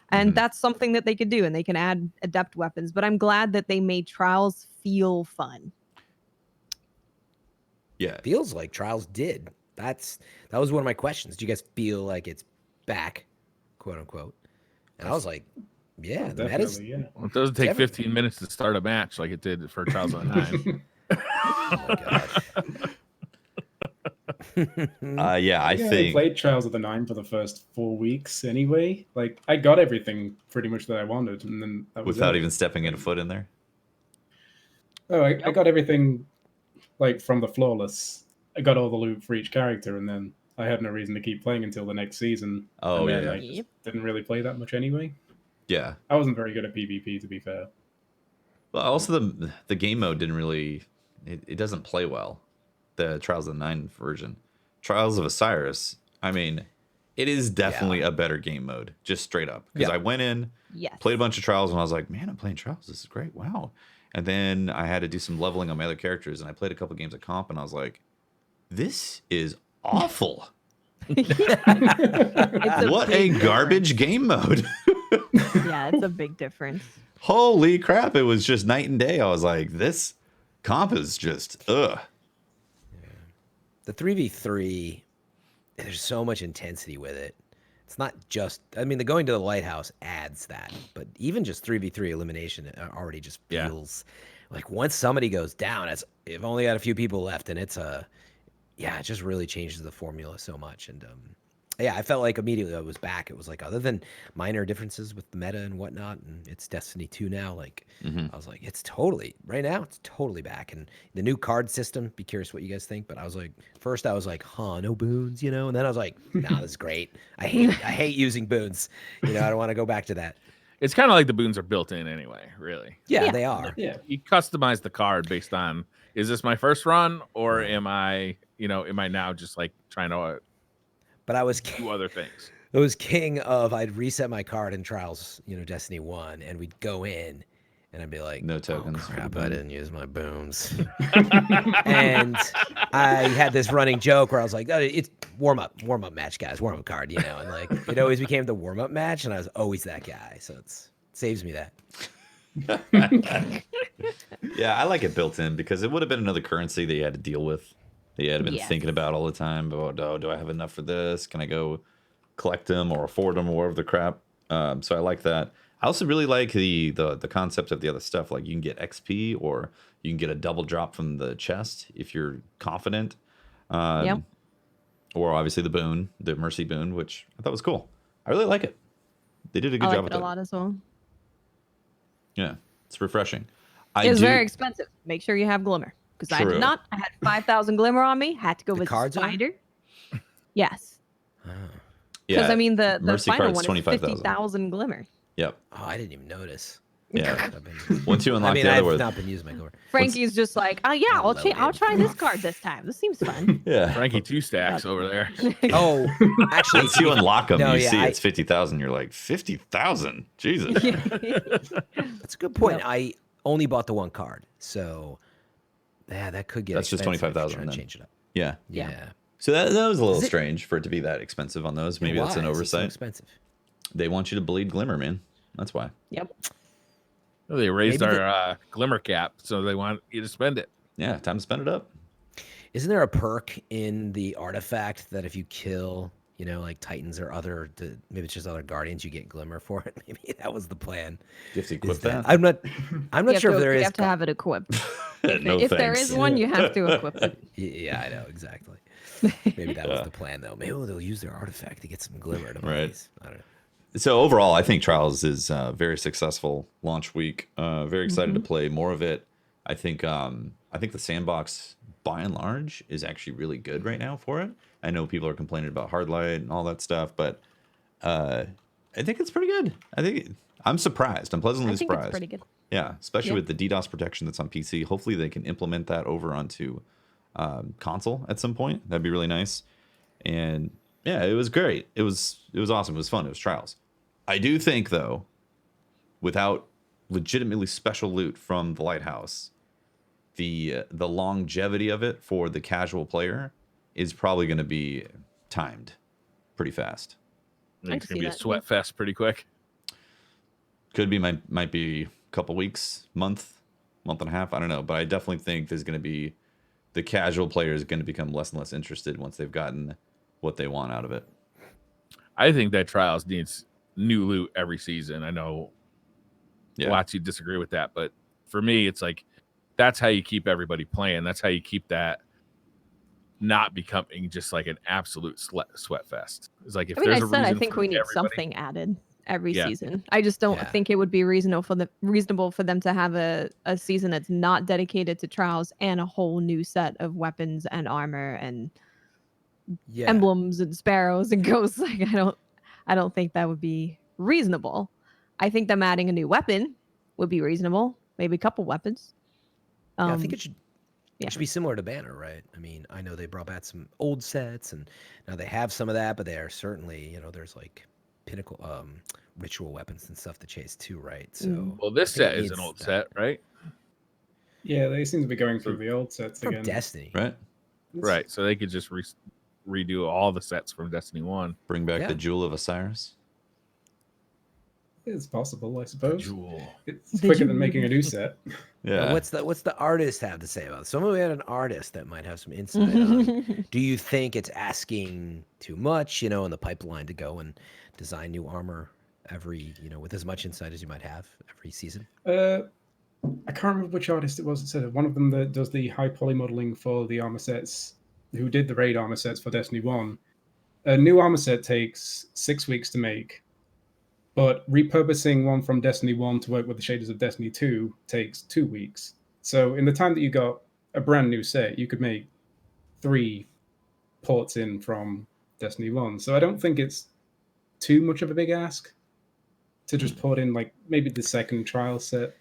And that's something that they could do, and they can add adept weapons. But I'm glad that they made Trials feel fun. Yeah. Feels like Trials did. That was one of my questions. Do you guys feel like it's back, quote unquote? And I was like, yeah, the meta's, Definitely, yeah. Well, it doesn't take Definitely. 15 minutes to start a match like it did for Trials of the Nine. oh my gosh. Yeah, I I think played Trials of the Nine for the first 4 weeks anyway. Like, I got everything pretty much that I wanted, and then that was without it. even stepping in a foot in there. Oh, I got everything like from the flawless. I got all the loot for each character, and then I had no reason to keep playing until the next season. Oh, and then yeah. I just didn't really play that much anyway. Yeah. I wasn't very good at PvP, to be fair. Well, also the game mode didn't really. It doesn't play well. The Trials of the Nine version, Trials of Osiris. I mean, it is definitely a better game mode, just straight up. Because I went in, played a bunch of Trials, and I was like, man, I'm playing Trials. This is great. Wow. And then I had to do some leveling on my other characters, and I played a couple games of comp, and I was like, this is awful. What a garbage game mode. Yeah, it's a big difference. Holy crap, it was just night and day. I was like, this comp is just ugh. The 3v3, there's so much intensity with it. It's not just, I mean, the going to the lighthouse adds that, but even just 3v3 elimination already just feels like once somebody goes down, you've only got a few people left, and it just really changes the formula so much. And I felt like immediately I was back. It was like, other than minor differences with the meta and whatnot, and it's Destiny 2 now, like I was like, it's totally back. And the new card system, be curious what you guys think, but I was like, first I was like, no boons, and then I was like, nah, this is great. I hate using boons. I don't want to go back to that. It's kind of like the boons are built in anyway, really. Yeah, they are. Yeah. You customize the card based on, is this my first run, or am I now just like trying to but I was do other things? It was king of, I'd reset my card in Trials, Destiny 1, and we'd go in, and I'd be like, no tokens. Oh, crap, I didn't use my boons. And I had this running joke where I was like, oh, it's warm up match, guys, warm up card, and like it always became the warm up match, and I was always that guy, so it saves me that. Yeah, I like it built in because it would have been another currency that you had to deal with. That you had been thinking about all the time. About, do I have enough for this? Can I go collect them or afford them or whatever the crap? So I like that. I also really like the concept of the other stuff. Like you can get XP or you can get a double drop from the chest if you're confident. Or obviously the boon, the mercy boon, which I thought was cool. I really like it. They did a good job with it. I like it a lot as well. Yeah, it's refreshing. It's very expensive. Make sure you have Glimmer. Because I did not. I had 5,000 Glimmer on me. Had to go with Spider. Yes. Because I mean the Mercy final card's one is 25,000. 50,000 Glimmer. Yep. Oh, I didn't even notice. Yeah. Once you unlock the other I've one. not been using my Glimmer. Frankie's just like, I'll try this card this time. This seems fun. Yeah. Frankie 2 stacks over there. Oh, actually, Once you unlock them, you see I- it's 50,000. You're like, 50,000? Jesus. that's a good point. I only bought the one card, so yeah, that could get. That's just expensive if you're 25,000 trying to then. change it up. Yeah. Yeah. So that was a little Is it- strange for it to be that expensive on those. Maybe that's an Why is it so oversight. expensive. They want you to bleed Glimmer, man. That's why. Yep. Well, they raised Maybe our Glimmer cap, so they want you to spend it. Yeah, time to spend it up. Isn't there a perk in the artifact that if you kill, like Titans or maybe it's just other Guardians, you get Glimmer for it? Maybe that was the plan. You have to equip Is that. I'm not sure if there You is. have to have it equipped. No if there thanks. is one, you have to equip it. Yeah, I know exactly. Maybe that was the plan, though. Maybe they'll use their artifact to get some Glimmer. To Right. place. I don't know. So overall, I think Trials is a very successful launch week. Very excited to play more of it. I think the sandbox, by and large, is actually really good right now for it. I know people are complaining about Hardlight and all that stuff, but I think it's pretty good. I'm surprised. I'm pleasantly I think surprised. it's pretty good. Yeah, especially Yeah. with the DDoS protection that's on PC. Hopefully they can implement that over onto console at some point. That'd be really nice. And yeah, it was great. It was awesome. It was fun. It was Trials. I do think though, without legitimately special loot from the Lighthouse, the longevity of it for the casual player is probably going to be timed pretty fast. I think I it's can gonna be see a that, sweat fest pretty quick. Could be might be a couple weeks, month and a half. I don't know, but I definitely think there's going to be the casual player is going to become less and less interested once they've gotten what they want out of it. I think that Trials needs new loot every season. I know lots you disagree with that, but for me, it's like that's how you keep everybody playing. That's how you keep that not becoming just like an absolute sweat fest. It's like if there's a reason I think for we need everybody, something added every Yeah. season. I just don't think it would be reasonable for them to have a season that's not dedicated to Trials and a whole new set of weapons and armor and emblems and sparrows and ghosts. Like I don't think that would be reasonable. I think them adding a new weapon would be reasonable. Maybe a couple weapons. I think it should be similar to Banner, right? I mean, I know they brought back some old sets, and now they have some of that, but they are certainly, there's like pinnacle ritual weapons and stuff to chase too, right? So well, this set is an old set, right? Yeah, they seem to be going through the old sets from again. Destiny, Right. So they could just redo all the sets from Destiny 1. Bring back the Jewel of Osiris. It's possible, I suppose. Jewel. It's quicker than making a new set. Yeah. What's the artist have to say about it? Someone had an artist that might have some insight on. Do you think it's asking too much, in the pipeline to go and design new armor every, with as much insight as you might have every season? I can't remember which artist it was that said it. One of them that does the high poly modeling for the armor sets, who did the raid armor sets for Destiny 1. A new armor set takes 6 weeks to make, but repurposing one from Destiny 1 to work with the shaders of Destiny 2 takes 2 weeks. So in the time that you got a brand new set, you could make 3 ports in from Destiny 1. So I don't think it's too much of a big ask to just port in like maybe the second trial set.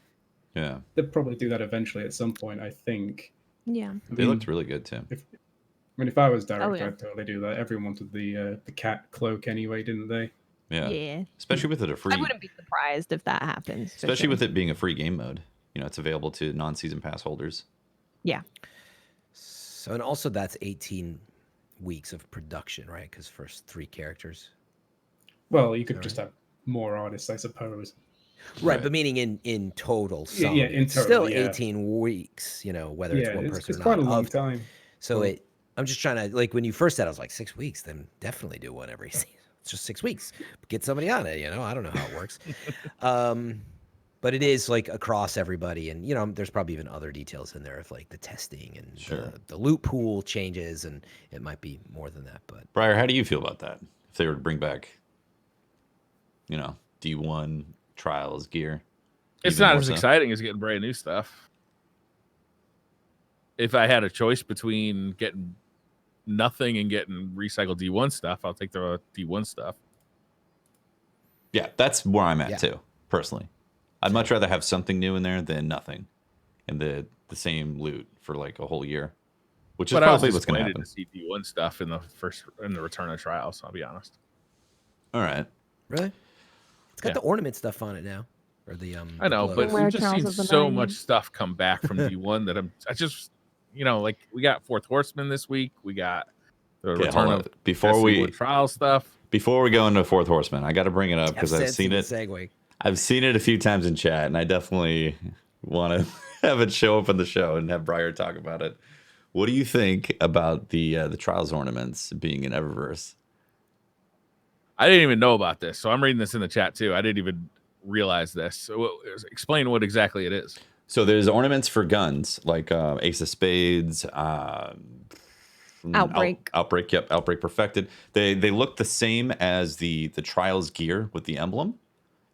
Yeah. They'll probably do that eventually at some point, I think. Yeah. They looked really good too. If I was director, yeah. I'd totally do that. Everyone wanted the cat cloak anyway, didn't they? Yeah. Especially with it a free. I wouldn't be surprised if that happens. Especially with it being a free game mode. It's available to non-season pass holders. Yeah. So, and also that's 18 weeks of production, right? Because first 3 characters. Well, you could just have more artists, I suppose. Right, but meaning in total, in total, still 18 weeks, whether it's one person it's or quite not. a long time. So I'm just trying to, like, when you first said, I was like, 6 weeks, then definitely do one every season. It's just 6 weeks. Get somebody on it, I don't know how it works. But it is like across everybody, and there's probably even other details in there of like the testing and the loot pool changes, and it might be more than that. But Briar, how do you feel about that? If they were to bring back, D1 Trials gear, it's not as exciting as getting brand new stuff. If I had a choice between getting nothing and getting recycled D1 stuff, I'll take the D1 stuff. Yeah, that's where I'm at too, personally. I'd much rather have something new in there than nothing, and the same loot for like a whole year, which is probably what's going to happen. To see D1 stuff in the Return of Trials, I'll be honest. All right, really, it's got the ornament stuff on it now, or the I know, the but Where we've just seen Trials of the so Nine. much stuff come back from D1 that I just like we got Fourth Horseman this week, we got the Return of Trials stuff. Before we go into Fourth Horseman, I got to bring it up because I've seen it. Segue. I've seen it a few times in chat, and I definitely want to have it show up on the show and have Briar talk about it. What do you think about the Trials ornaments being in Eververse? I didn't even know about this, so I'm reading this in the chat too. I didn't even realize this. So explain what exactly it is. So there's ornaments for guns, like Ace of Spades, from Outbreak. Outbreak. Yep, Outbreak Perfected. They look the same as the Trials gear with the emblem,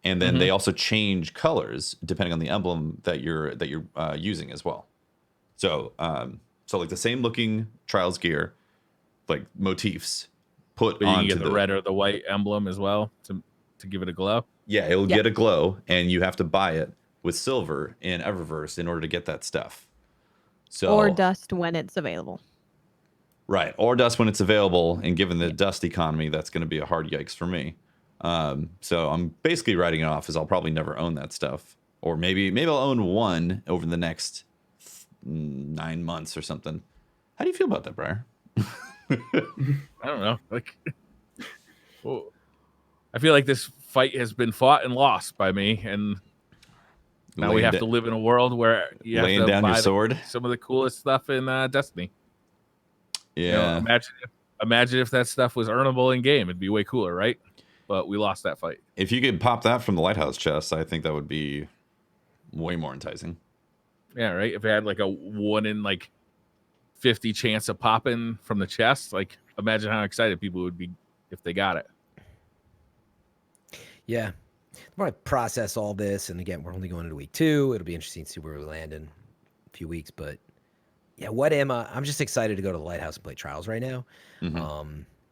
and then they also change colors depending on the emblem that you're using as well. So so like the same looking Trials gear, like motifs put But you can onto get the red or the white emblem as well to give it a glow. Yeah, it'll Yep. get a glow, and you have to buy it with silver in Eververse in order to get that stuff. So Or dust when it's available. right, or dust when it's available. And given the dust economy, that's going to be a hard yikes for me. So I'm basically writing it off as I'll probably never own that stuff, or maybe I'll own one over the next 9 months or something. How do you feel about that, Briar? I don't know. Like, well, I feel like this fight has been fought and lost by me, and now we have to live in a world where you have laying to down buy your sword. some of the coolest stuff in Destiny. Yeah, You know, imagine if that stuff was earnable in game. It'd be way cooler, right? But we lost that fight. if you could pop that from the lighthouse chest, I think that would be way more enticing. Yeah, right. If it had like a 1 in like 50 chance of popping from the chest, like imagine how excited people would be if they got it. Yeah. I want to process all this, and again, we're only going into week 2. It'll be interesting to see where we land in a few weeks. But yeah, I'm just excited to go to the lighthouse and play Trials right now.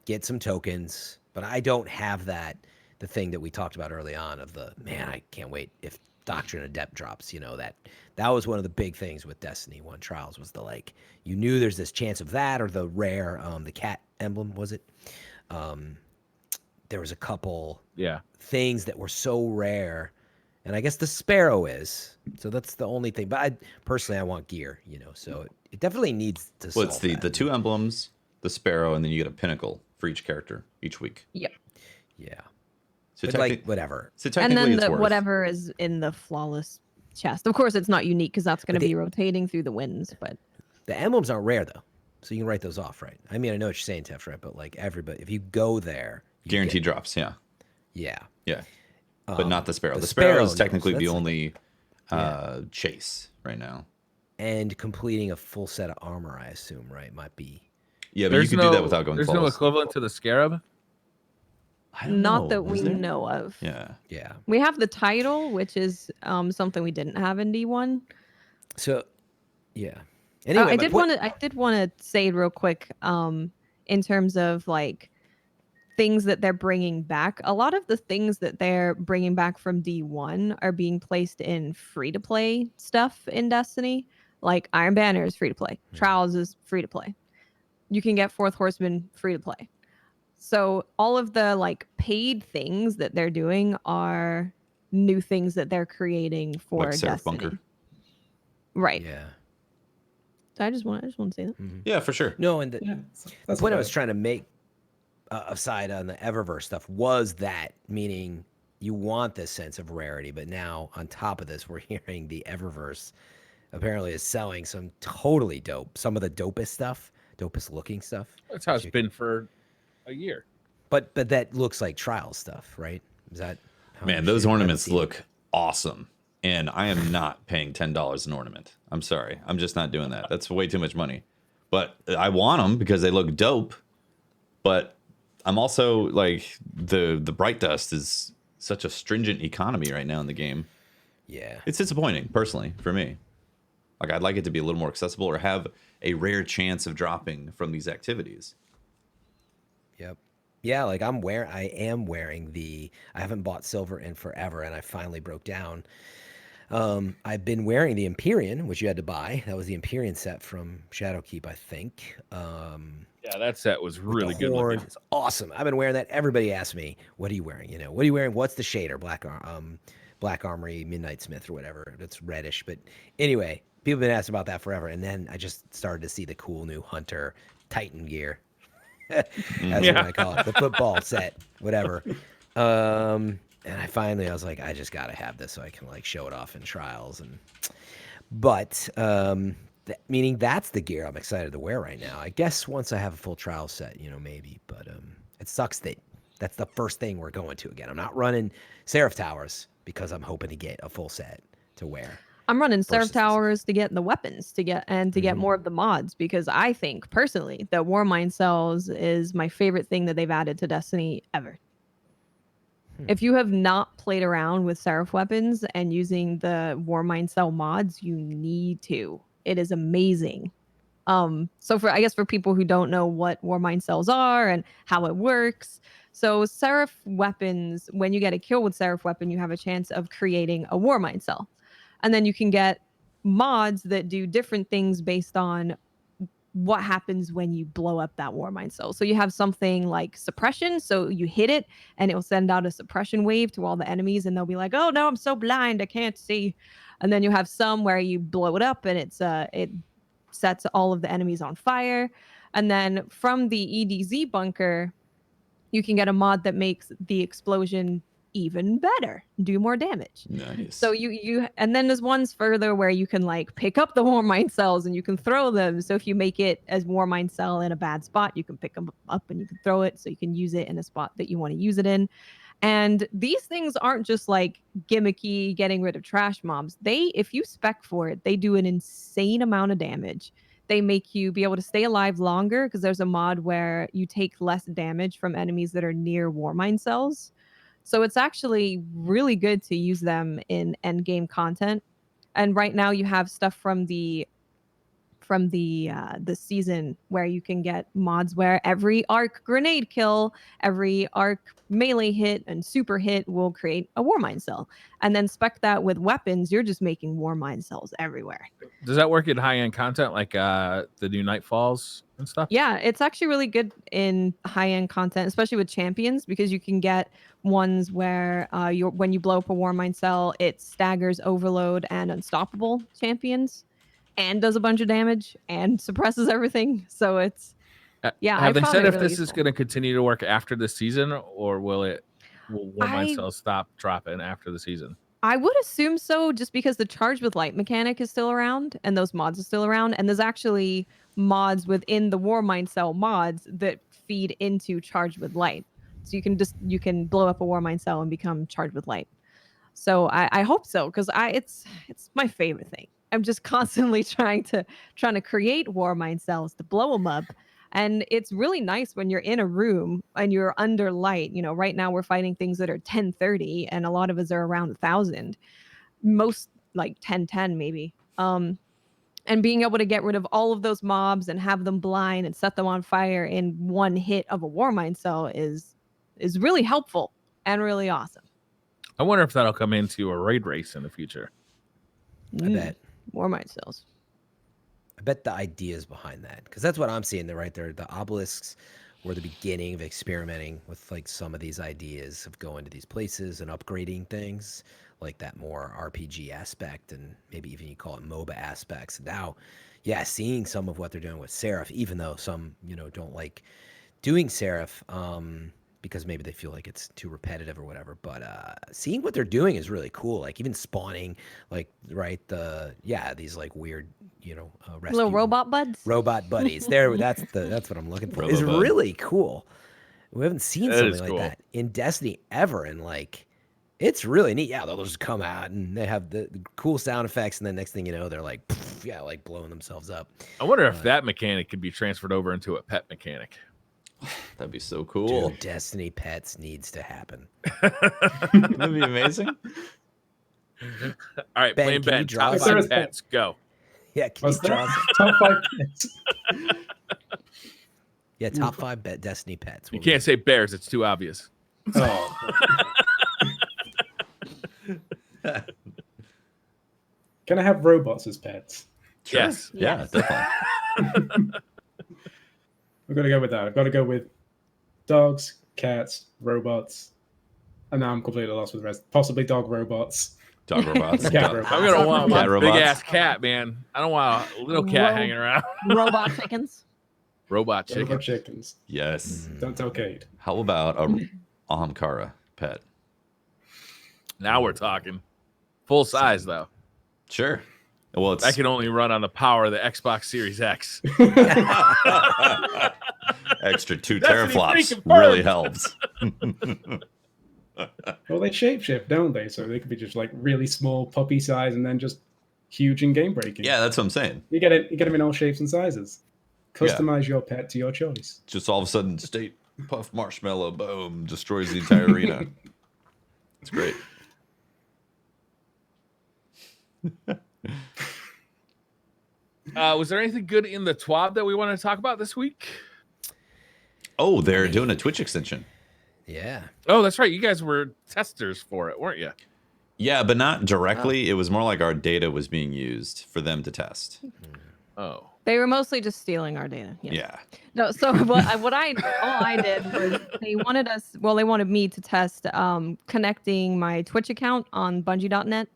Get some tokens, but I don't have the thing that we talked about early on of I can't wait if Doctrine Adept drops. You know, that was one of the big things with Destiny 1 Trials was you knew there's this chance of that, or the rare the cat emblem, was it? There was a couple things that were so rare, and I guess the Sparrow is. So that's the only thing. But personally, I want gear, so it definitely needs to Well, solve it's the 2 emblems, the Sparrow, and then you get a pinnacle for each character each week. Yep. Yeah. So But whatever. So And technically, then it's worth. whatever is in the flawless chest. Of course, it's not unique because that's going to be rotating through the winds. But The emblems aren't rare, though. So you can write those off, right? I mean, I know what you're saying, Tef, right? But everybody, if you go there, you Guaranteed drops, yeah. Yeah. Yeah. But not the Sparrow. the The Sparrow is Sparrow, no, technically so the that's only chase right now. And completing a full set of armor, I assume, right? Might be. Yeah, but you can do that without going There's flawless. no equivalent to the Scarab. I don't not know. that we Is there? know of. Yeah. Yeah. We have the title, which is something we didn't have in D1. So, yeah. Anyway, I did want to say real quick, in terms of things that they're bringing back. A lot of the things that they're bringing back from D1 are being placed in free-to-play stuff in Destiny. Like Iron Banner is free-to-play. Trials is free-to-play. You can get Fourth Horseman free-to-play. So all of the paid things that they're doing are new things that they're creating for Like Seraph Destiny. Bunker. Right. Yeah. So I just want to say that. Yeah, for sure. No, and Yeah, the that's point I fair. was trying to make aside on the Eververse stuff was that, meaning you want this sense of rarity, but now on top of this, we're hearing the Eververse apparently is selling some totally dope, some of the dopest stuff, dopest looking stuff. That's how it's been for a year. But that looks like trial stuff, right? Is that how Man, you those should- I haven't ornaments seen it. look awesome. And I am not paying $10 an ornament. I'm sorry. I'm just not doing that. That's way too much money. But I want them because they look dope. But I'm also the Bright Dust is such a stringent economy right now in the game. Yeah. It's disappointing, personally, for me. I'd like it to be a little more accessible or have a rare chance of dropping from these activities. Yep. Yeah, I am wearing I haven't bought silver in forever, and I finally broke down. I've been wearing the Empyrean, which you had to buy. That was the Empyrean set from Shadowkeep, I think. Yeah, that set was really the good horn. looking. It's awesome. I've been wearing that. Everybody asks me, "What are you wearing? What are you wearing? What's the shader? Black Armory, Midnight Smith, or whatever. It's reddish." But anyway, people have been asking about that forever. And then I just started to see the cool new Hunter Titan gear. That's what I call it, the football set, whatever. And I was like, I just gotta have this so I can show it off in trials. But meaning that's the gear I'm excited to wear right now. I guess once I have a full trial set, maybe. But it sucks that that's the first thing we're going to again. I'm not running Seraph Towers because I'm hoping to get a full set to wear. I'm running serve versus- towers to get the weapons to get more of the mods, because I think personally that Warmind cells is my favorite thing that they've added to Destiny ever. If you have not played around with Seraph weapons and using the Warmind cell mods, you need to. It is amazing. So I guess for people who don't know what Warmind cells are and how it works, so Seraph weapons, when you get a kill with Seraph weapon, you have a chance of creating a Warmind cell. And then you can get mods that do different things based on what happens when you blow up that Warmind cell. So you have something like suppression. So you hit it and it will send out a suppression wave to all the enemies, and they'll be like, oh no, I'm so blind, I can't see. And then you have some where you blow it up and it sets all of the enemies on fire. And then from the EDZ bunker, you can get a mod that makes the explosion even better, do more damage. Nice. So you and then there's ones further where you can like pick up the Warmind cells and you can throw them. So if you make it as Warmind cell in a bad spot, you can pick them up and you can throw it, so you can use it in a spot that you want to use it in. And these things aren't just like gimmicky getting rid of trash mobs. If you spec for it, they do an insane amount of damage. They make you be able to stay alive longer, because there's a mod where you take less damage from enemies that are near Warmind cells. So it's actually really good to use them in end game content. And right now you have stuff from the season where you can get mods where every arc grenade kill, every arc melee hit and super hit will create a Warmind cell. And then spec that with weapons, you're just making Warmind cells everywhere. Does that work in high-end content like the new Nightfalls and stuff? Yeah, it's actually really good in high-end content, especially with champions, because you can get ones where when you blow up a Warmind cell, it staggers Overload and Unstoppable champions, and does a bunch of damage and suppresses everything. So it's Have they found said it if really this is useful. going to continue to work after the season, or will Warmind cells stop dropping after the season? I would assume so, just because the Charge with Light mechanic is still around and those mods are still around, and there's actually mods within the Warmind cell mods that feed into Charge with Light. So you can blow up a Warmind cell and become Charged with Light. So I hope so, because it's my favorite thing. I'm just constantly trying to create Warmind cells to blow them up. And it's really nice when you're in a room and you're under light. You know, right now we're fighting things that are 1030, and a lot of us are around 1,000, most like 1010 maybe. And being able to get rid of all of those mobs and have them blind and set them on fire in one hit of a Warmind cell is really helpful and really awesome. I wonder if that'll come into a raid race in the future. I bet. Warmind cells. I bet the ideas behind that, because that's what I'm seeing there right there. The obelisks were the beginning of experimenting with like some of these ideas of going to these places and upgrading things, like that more RPG aspect, and maybe even you call it MOBA aspects. Now, yeah, seeing some of what they're doing with Seraph, even though some, don't like doing Seraph, because maybe they feel like it's too repetitive or whatever. But seeing what they're doing is really cool. Like even spawning, like these like weird, rescue, Little robot buds. robot buddies. There, that's what I'm looking for. It's Robobud. really cool. We haven't seen That is something cool. like that in Destiny ever, and like it's really neat. Yeah, they'll just come out and they have the cool sound effects, and then next thing you know, they're like, like blowing themselves up. I wonder if that mechanic could be transferred over into a pet mechanic. That'd be so cool. Dude, Destiny pets needs to happen. That'd be amazing. All right, Ben, can you PlainBen, draw top us? 5 pets, go. Yeah, can What's you draw that? some- Top 5 pets. Yeah, top 5 Destiny pets. You What can't say bears; it's too obvious. Oh. Can I have robots as pets? Sure. Yes. Yeah, Yes. definitely. I've got to go with that. I've got to go with dogs, cats, robots, and now I'm completely lost with the rest. Possibly dog robots. Dog robots. Cat Dog- robots. I'm gonna want Cat one big robots. ass cat, man. I don't want a little cat hanging around. Robot chickens. Robot chicken. Robot chickens. Yes. Don't tell Kate. How about a Ahamkara pet? Now we're talking. Full size though. Sure. Well, it's That can only run on the power of the Xbox Series X. extra 2 Destiny teraflops. confirmed. Really helps. Well, they shapeshift, don't they? So they could be just like really small puppy size and then just huge and game breaking. Yeah, that's what I'm saying. You get them in all shapes and sizes. Customize your pet to your choice. Just all of a sudden, State Puff Marshmallow, boom, destroys the entire arena. It's great. Was there anything good in the TWAB that we want to talk about this week? Oh, they're doing a Twitch extension. Yeah. Oh, that's right. You guys were testers for it, weren't you? Yeah, but not directly. It was more like our data was being used for them to test. Oh. They were mostly just stealing our data. Yes. Yeah. No, so all I did was they wanted me to test connecting my Twitch account on Bungie.net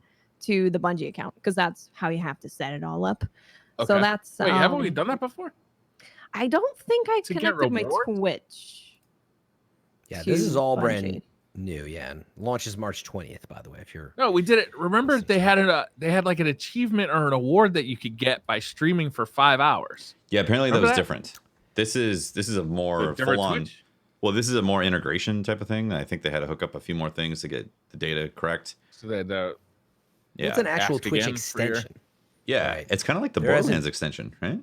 to the Bungie account because that's how you have to set it all up. Okay. So that's Wait, haven't we done that before? I don't think I To get connected my rewards? Twitch. Yeah, to this is all Bungie. brand new. Yeah, and launches March 20th, by the way. If you're No, we did it. Remember, they had like an achievement or an award that you could get by streaming for 5 hours. Yeah, apparently that Remember was that? different. This is a more Different full on. Twitch? Well, this is a more integration type of thing. I think they had to hook up a few more things to get the data correct. So that Yeah. it's an actual Ask Twitch again for your- extension. Yeah, Right. it's kind of like the There isn't- Borderlands extension, right?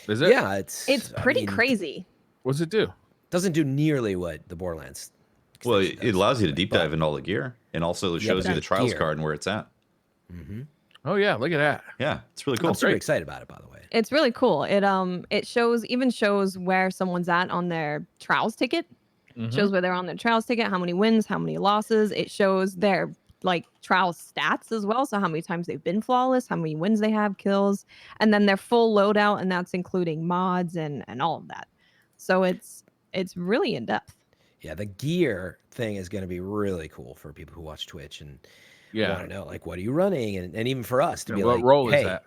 is it? Yeah, It's I pretty mean, crazy. What's it do? Doesn't do nearly what the Borderlands. Well, extension it does, allows you to but- deep dive into all the gear, and also Yeah, shows but you the that's trials gear. card and where it's at. Oh yeah, look at that. Yeah, it's really cool. I'm super Great. excited about it, by the way. It's really cool. It shows where someone's at on their trials ticket. Mhm. Shows where they're on their trials ticket, how many wins, how many losses. It shows their like trials stats as well. So how many times they've been flawless, how many wins they have, kills, and then their full loadout, and that's including mods and all of that. So it's really in depth. Yeah, the gear thing is going to be really cool for people who watch Twitch and Yeah. want to know, like, what are you running? And even for us to be What like, role hey, is that?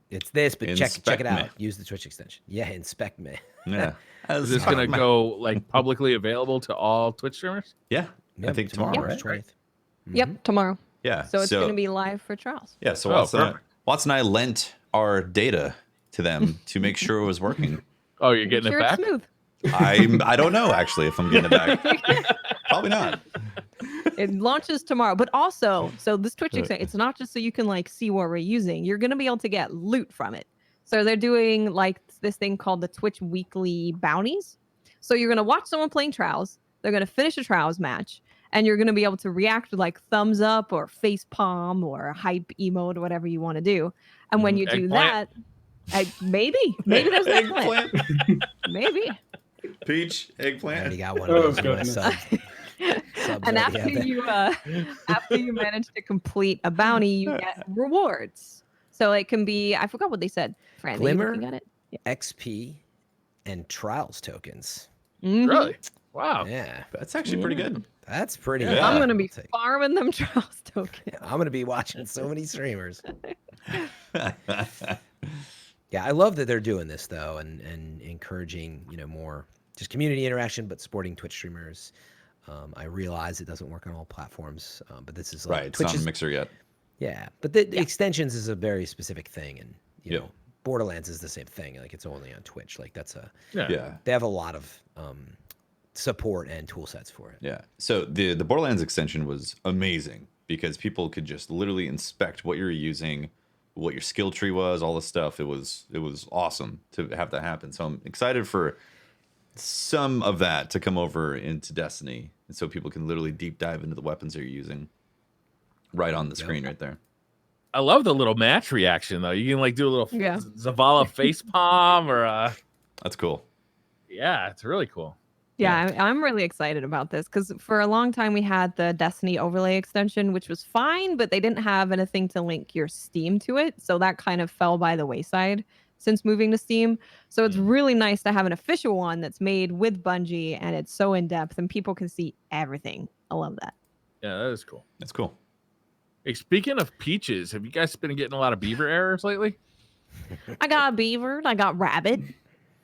it's this, but check Inspect it out. me. Use the Twitch extension. Yeah, inspect me. Yeah. Is this gonna go like publicly available to all Twitch streamers? Yeah, I Yep, think tomorrow, March right? 20th. Yep, tomorrow. Yeah. So it's going to be live for trials. Yeah, so Oh, Watson and I lent our data to them to make sure it was working. Oh, you're getting Sure, it it's back? smooth. I don't know actually if I'm getting it back. Probably not. It launches tomorrow, but also, so this Twitch Right. extension, it's not just so you can like see what we're using. You're going to be able to get loot from it. So they're doing like this thing called the Twitch weekly bounties. So you're going to watch someone playing trials. They're going to finish a trials match, and you're going to be able to react with like thumbs up or face palm or hype emote or whatever you want to do. And when you do Eggplant? that, maybe there's an eggplant. Maybe. Peach, I already eggplant. got one Oh, of those in my goodness. sub. Subs And already have that. after you manage to complete a bounty, you get rewards. So it can be, I forgot what they said. Fran, are you Glimmer? looking at it? Yeah. XP and trials tokens. Mhm. Really? Wow. Yeah, That's actually pretty good. that's pretty. Yeah. good. I'm gonna be I'll take- farming them trials tokens. I'm gonna be watching so many streamers. Yeah, I love that they're doing this though, and encouraging more just community interaction, but supporting Twitch streamers. I realize it doesn't work on all platforms, but this is like Right, it's Twitch not in is, the mixer yet. yeah, but the extensions is a very specific thing, and you Yeah. know, Borderlands is the same thing. Like it's only on Twitch. Like that's Yeah. Yeah. they have a lot of support and tool sets for it. Yeah. So the Borderlands extension was amazing because people could just literally inspect what you're using, what your skill tree was, all this stuff. It was awesome to have that happen. So I'm excited for some of that to come over into Destiny, and so people can literally deep dive into the weapons they're using right on the screen right there. I love the little match reaction though. You can like do a little Yeah. Zavala face palm or That's cool. yeah, it's really cool. Yeah, I'm really excited about this because for a long time we had the Destiny overlay extension, which was fine, but they didn't have anything to link your Steam to it. So that kind of fell by the wayside since moving to Steam. So it's really nice to have an official one that's made with Bungie and it's so in depth and people can see everything. I love that. Yeah, that is cool. That's cool. Hey, speaking of peaches, have you guys been getting a lot of beaver errors lately? I got a beaver, I got rabbit.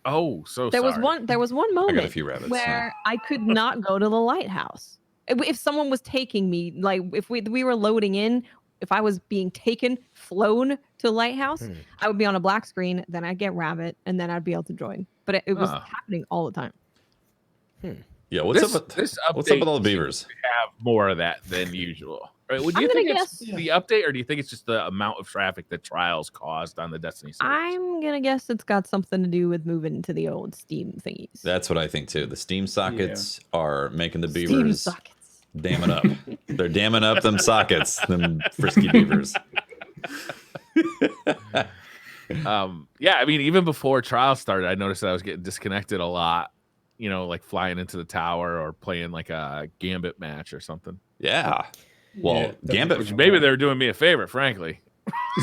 Oh, so There was sorry. one I moment got a few rabbits. where I could not go to the lighthouse. If someone was taking me, like if we were loading in, if I was being flown to the lighthouse, I would be on a black screen, then I'd get rabbit, and then I'd be able to join. But it was Ah. happening all the time. Yeah, what's up with all the update beavers? seems to have more of that than usual. Right? Would I'm you gonna think it's guess- the update, or do you think it's just the amount of traffic that Trials caused on the Destiny servers? I'm gonna guess it's got something to do with moving to the old Steam thingies. That's what I think too. The Steam sockets are making the Steam beavers sockets. dam it up. They're damming up them sockets, them frisky beavers. Yeah, I mean, even before Trials started, I noticed that I was getting disconnected a lot. You know, like flying into the tower or playing like a Gambit match or something. Yeah. Well, Yeah, Gambit. definitely. Maybe they were doing me a favor, frankly.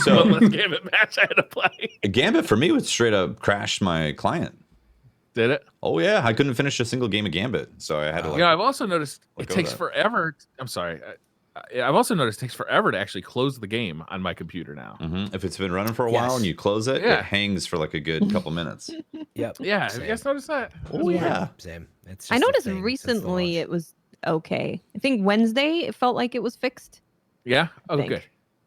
So One less Gambit match I had to play. Gambit for me would straight up crash my client. Did it? Oh yeah, I couldn't finish a single game of Gambit, so I had to. Like, Yeah, I've also noticed let it go of takes that. forever. I'm sorry. I've also noticed it takes forever to actually close the game on my computer now. Mhm. If it's been running for a while Yes. and you close it, Yeah. it hangs for like a good couple minutes. Yep. Yeah, have Same. you guys noticed that? Oh yeah. Same. It's I just a noticed thing since the recently launch. it was okay. I think Wednesday it felt like it was fixed. Yeah. Oh, think. good.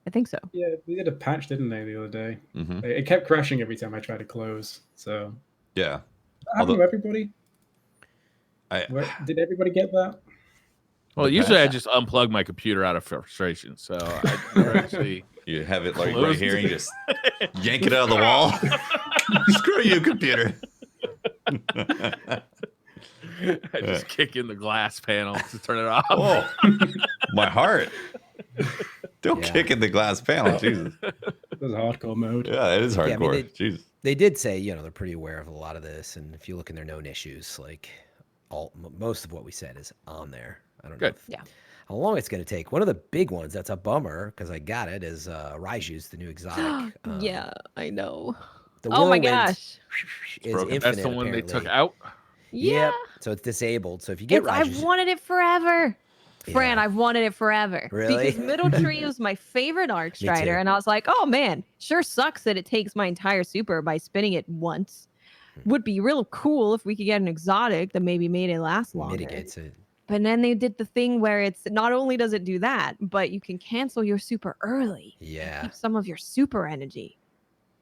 I think so. Yeah, they did a patch, didn't they, the other day? hmm It kept crashing every time I tried to close. So, Yeah. that happened to everybody? I, Did everybody get that? Well, The usually I patch. just unplug my computer out of frustration. So I never actually. you have it like right Closed. here, and you just yank it out of the wall. Screw you, computer. I just kick in the glass panel to turn it off. Oh, my heart. Don't Yeah. kick in the glass panel, Jesus. It was hardcore mode. Yeah, it is Yeah, I mean, hardcore. Jesus. They did say, you know, they're pretty aware of a lot of this, and if you look in their known issues, like most of what we said is on there. I don't Good. know Yeah. how long it's going to take. One of the big ones that's a bummer because I got it is Raiju's the new exotic. Yeah, I know. The Oh my Whirlwind gosh. is broken. infinite. That's the one they took apparently. out. Yeah. Yep. So it's disabled. So if you get I've Raiju's, wanted it forever. Fran, Yeah. I've wanted it forever. Really? Because Middle Tree was my favorite Arc too. Strider, and I was like, oh man, sure sucks that it takes my entire super by spinning it once. Would be real cool if we could get an exotic that maybe made it last longer. mitigates it. But then they did the thing where it's not only does it do that, but you can cancel your super early. Yeah. Keep some of your super energy.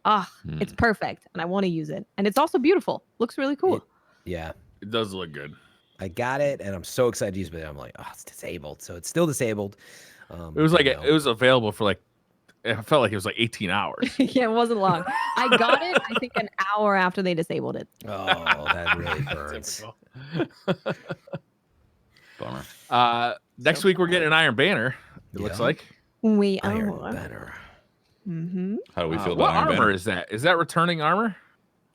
Ah, Hmm. it's perfect, and I want to use it. And it's also beautiful. Looks really cool. Yeah. It does look good. I got it, and I'm so excited to use it. But I'm like, oh, it's disabled. So it's still disabled. It was like you know. it was available for like. It felt like it was like 18 hours. Yeah, it wasn't long. I got it, I think, an hour after they disabled it. Oh, that really burns. Typical. Bummer. Next week we're getting an Iron Banner. It looks Yeah. like. We Iron are. Banner. Mm-hmm. How do we feel What about Iron armor Banner? is that? Is that returning armor,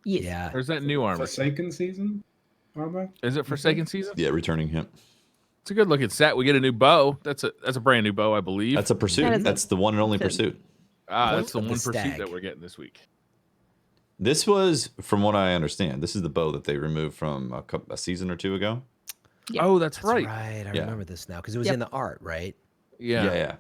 Yes. Yeah. or is that new armor? Forsaken season armor? Is it Forsaken Season? Yeah, returning him. It's a good looking set. We get a new bow. That's a brand new bow, I believe. That's a pursuit. That is a- That's the one and only Good. pursuit. That's the of the one pursuit stag. that we're getting this week. This was, from what I understand, this is the bow that they removed from a season or two ago. Yeah. Oh, that's, That's right. right. I Yeah. remember this now because it was Yep. in the art, right? Yeah. Yeah.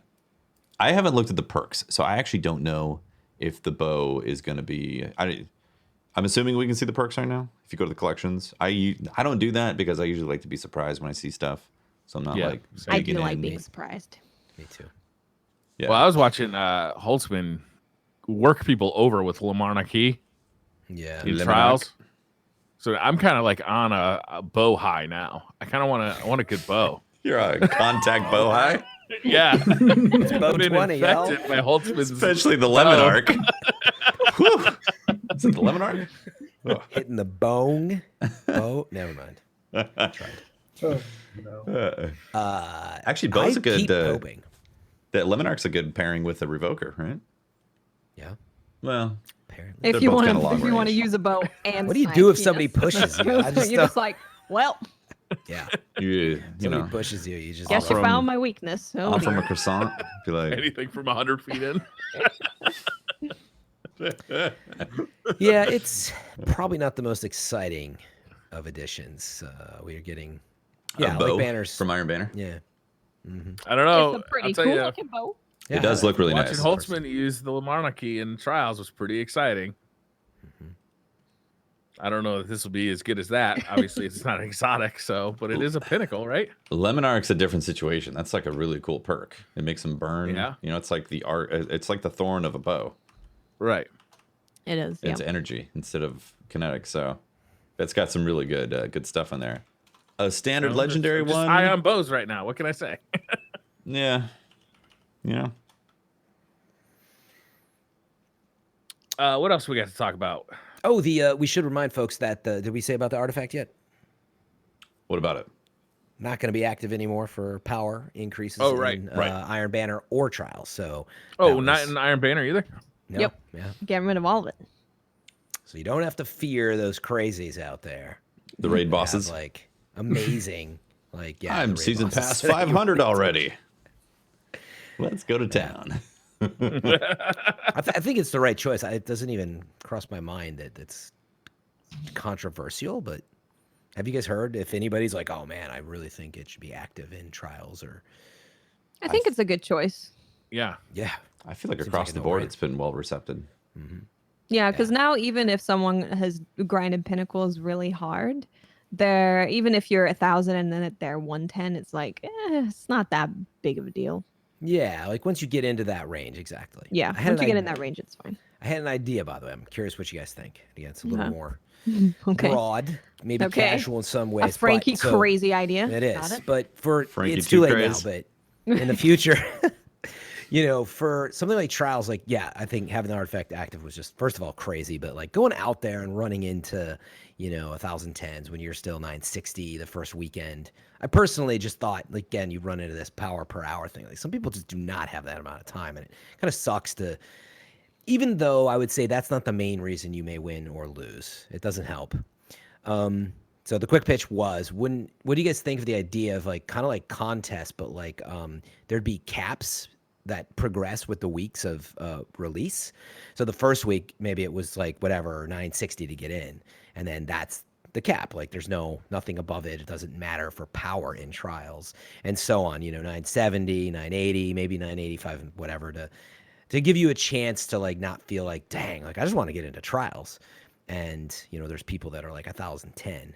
I haven't looked at the perks, so I actually don't know if the bow is going to be. I'm assuming we can see the perks right now. If you go to the collections, I don't do that because I usually like to be surprised when I see stuff, so I'm not Yeah, like. same. I digging do like in. being surprised. Me too. Yeah. Well, I was watching Holtzman work people over with Lamarnaki Yeah. in Lemonarch. Trials. So I'm kind of like on a bow high now. I kind of want a good bow. You're a contact bow high, Yeah. bow I've been 20, yo. infected by Holtzman's. especially the lemon arc. Whew. Is it the lemon arc? Hitting the bone. Oh, never mind. Oh, no. Actually, bow's I a good. keep hoping. That lemon arc's a good pairing with the revoker, right? Yeah. Well, Apparently. If They're you both want kinda to, long if you want to range. use a bow and What do you snipe do if penis, somebody pushes you? I just you're just like, well, Yeah. you Somebody know, pushes you. You just guess you from- found my weakness. Oh, offer them dear. a croissant. Be like, Anything from 100 feet in. Yeah, it's probably not the most exciting of additions. We are getting. Yeah, a I bow like banners. from Iron Banner. Yeah. hmm I don't know. It's a pretty I'll tell cool you, looking bow. Yeah, It does look really watching nice. Holtzman use the Lamarnaki in Trials was pretty exciting. I don't know if this will be as good as that. Obviously, it's not exotic, so but it is a pinnacle, right? Lemon arc's a different situation. That's like a really cool perk. It makes them burn. Yeah. You know, it's like the art. It's like the thorn of a bow. Right. It is. Yeah. It's energy instead of kinetic. So it's got some really good stuff in there. A standard I'm legendary just one. high on bows right now. What can I say? Yeah. Yeah. What else we got to talk about? Oh, we should remind folks that did we say about the artifact yet? What about it? Not going to be active anymore for power increases Oh, right, in right. Iron Banner or Trials. So Oh, that not was- an Iron Banner either. no, Yep. yeah. Getting rid of all of it. So you don't have to fear those crazies out there. The raid They have, bosses. like amazing, like yeah. the I'm raid season bosses pass that you 500 raid. already. Let's go to town. I think it's the right choice. It doesn't even cross my mind that it's controversial, but have you guys heard if anybody's like, oh man, I really think it should be active in Trials or I think it's a good choice. Yeah. yeah. I feel like Seems across like a the board, no-brainer. it's been well received. Yeah, because now even if someone has grinded pinnacles really hard, they're even if you're 1,000 and then they're 110, it's like it's not that big of a deal. Yeah, like once you get into that range, exactly. Yeah, I had once you an get i- in that range, it's fine. I had an idea, by the way. I'm curious what you guys think. Again, it's a little Uh-huh. more Okay, broad, maybe Okay. casual in some a ways. Frankie but, so- crazy idea. It Got is, it. but for Frankie it's too late Two-Craze. now. But in the future, you know, for something like Trials, like yeah, I think having the artifact active was just first of all crazy, but like going out there and running into 1,010s when you're still 960 the first weekend. I personally just thought, like again, you run into this power per hour thing. Like some people just do not have that amount of time, and it kind of sucks to. Even though I would say that's not the main reason you may win or lose, it doesn't help. So the quick pitch was, what do you guys think of the idea of like kind of like contest, but like there'd be caps that progress with the weeks of release. So the first week maybe it was like whatever 960 to get in, and then that's the cap. Like there's nothing above it. It doesn't matter for power in Trials and so on. 970, 980, maybe 985, whatever to give you a chance to like not feel like dang, like I just want to get into Trials. And there's people that are like 1,010.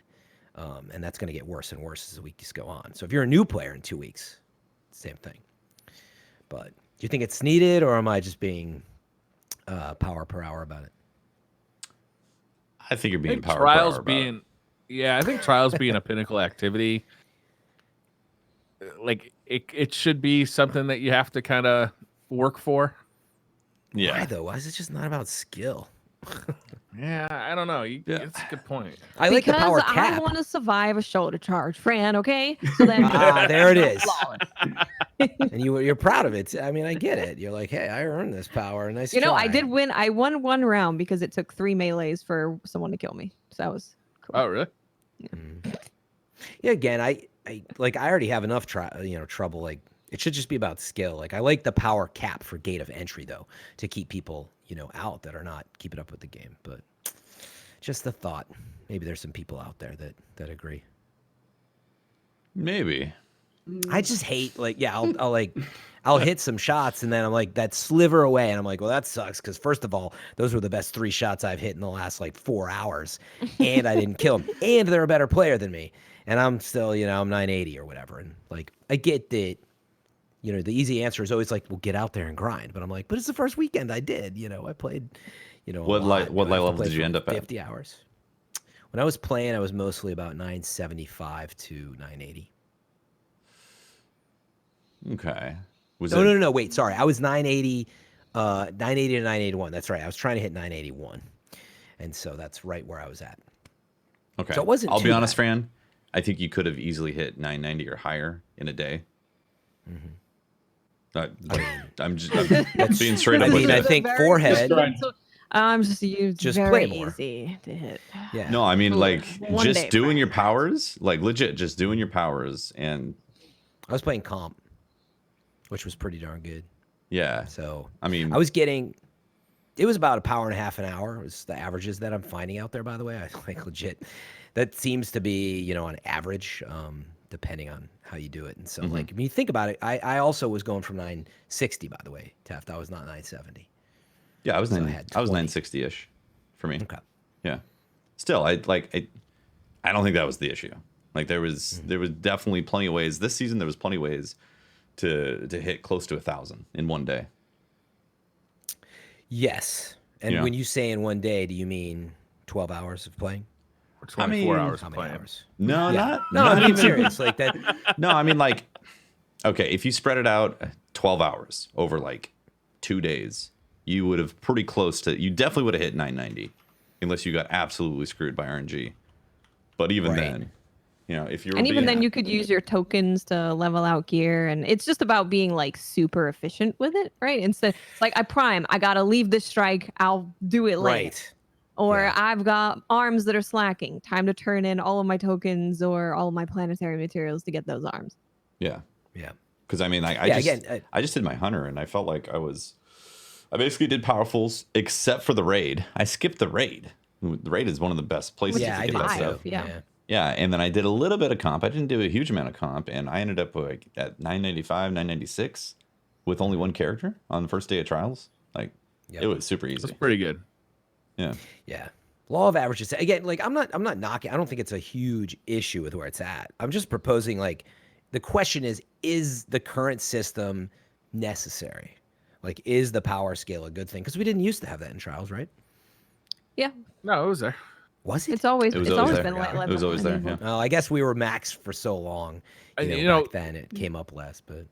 And that's going to get worse and worse as the weeks go on. So if you're a new player in 2 weeks, same thing. But do you think it's needed, or am I just being power per hour about it? I think you're I being think power Trials per hour being, yeah, I think Trials being a pinnacle activity, like it should be something that you have to kind of work for. Yeah. Why though? Why is it just not about skill? Yeah, I don't know. Yeah. It's a good point. I like the Because power I cap. want to survive a shoulder charge, Fran. Okay, so then There it is. Flawless. And you're proud of it. I mean, I get it. You're like, hey, I earned this power. Nice You know, try. I did win. I won one round because it took 3 melees for someone to kill me. So that was cool. Oh, really? Yeah, again, I already have enough trouble. Like it should just be about skill. Like I like the power cap for gate of entry though, to keep people out that are not keeping up with the game. But just the thought. Maybe there's some people out there that agree. Maybe. I just hate I'll hit some shots and then I'm like that sliver away and I'm like, well, that sucks because first of all, those were the best 3 shots I've hit in the last like 4 hours, and I didn't kill them, and they're a better player than me, and I'm still I'm 980 or whatever, and like I get that. The easy answer is always like, well, get out there and grind, but I'm like, but it's the first weekend I did. I played. What what level did you end up at? 50 hours. When I was playing, I was mostly about 975 to 980. Okay. No. Wait, sorry. I was 980 to 981. That's right. I was trying to hit 981. And so that's right where I was at. Okay. So it wasn't I'll be too honest, bad. Fran. I think you could have easily hit 990 or higher in a day. I'm being straight up I with mean, you. I think forehead. I'm just used Just very play more. easy to hit. Yeah. No, I mean like One day just doing your practice. powers, like legit, just doing your powers, and I was playing comp, which was pretty darn good. yeah. So I mean, I was getting. It was about 1.5 hours an hour. It was the averages that I'm finding out there, by the way. I like legit. That seems to be, on average, depending on how you do it. And so, like, when you think about it, I also was going from 960, by the way, Taft. I was not 970. yeah, I was I had 20. 960 ish for me. Okay. Yeah. Still, I don't think that was the issue. Like there was definitely plenty of ways this season. There was plenty of ways to hit close to 1,000 in one day. Yes. And Yeah. when you say in one day, do you mean 12 hours of playing? 24 mean, hours How of many playing. hours? No, Yeah. not No, not I'm being even. serious. Like that. No, I mean like, okay, if you spread it out 12 hours over like 2 days, you would have pretty close to. You definitely would have hit 990, unless you got absolutely screwed by RNG. But even Right. then, you know, if you were And even being, then, you could use your tokens to level out gear, and it's just about being like super efficient with it, right? Instead, it's like I gotta leave this strike. I'll do it later. Right. Or Yeah. I've got arms that are slacking. Time to turn in all of my tokens or all of my planetary materials to get those arms. yeah, Yeah. because I mean, I Yeah, just again, I just did my hunter, and I felt like I basically did powerfuls except for the raid. I skipped the raid. The raid is one of the best places Yeah, to I get did that five, stuff. too. yeah. Yeah, and then I did a little bit of comp. I didn't do a huge amount of comp, and I ended up like at 995, 996 with only one character on the first day of trials. Like, Yep. it was super That's easy. pretty good. Yeah. Yeah. Law of averages. Again, like I'm not knocking. I don't think it's a huge issue with where it's at. I'm just proposing like the question is the current system necessary? Like is the power scale a good thing? Because we didn't used to have that in trials, right? Yeah, No, it was there. Was it? it's always It was it's always always there. been It was always there, yeah. Well, I guess we were maxed for so long. You know- Back then it came up less, but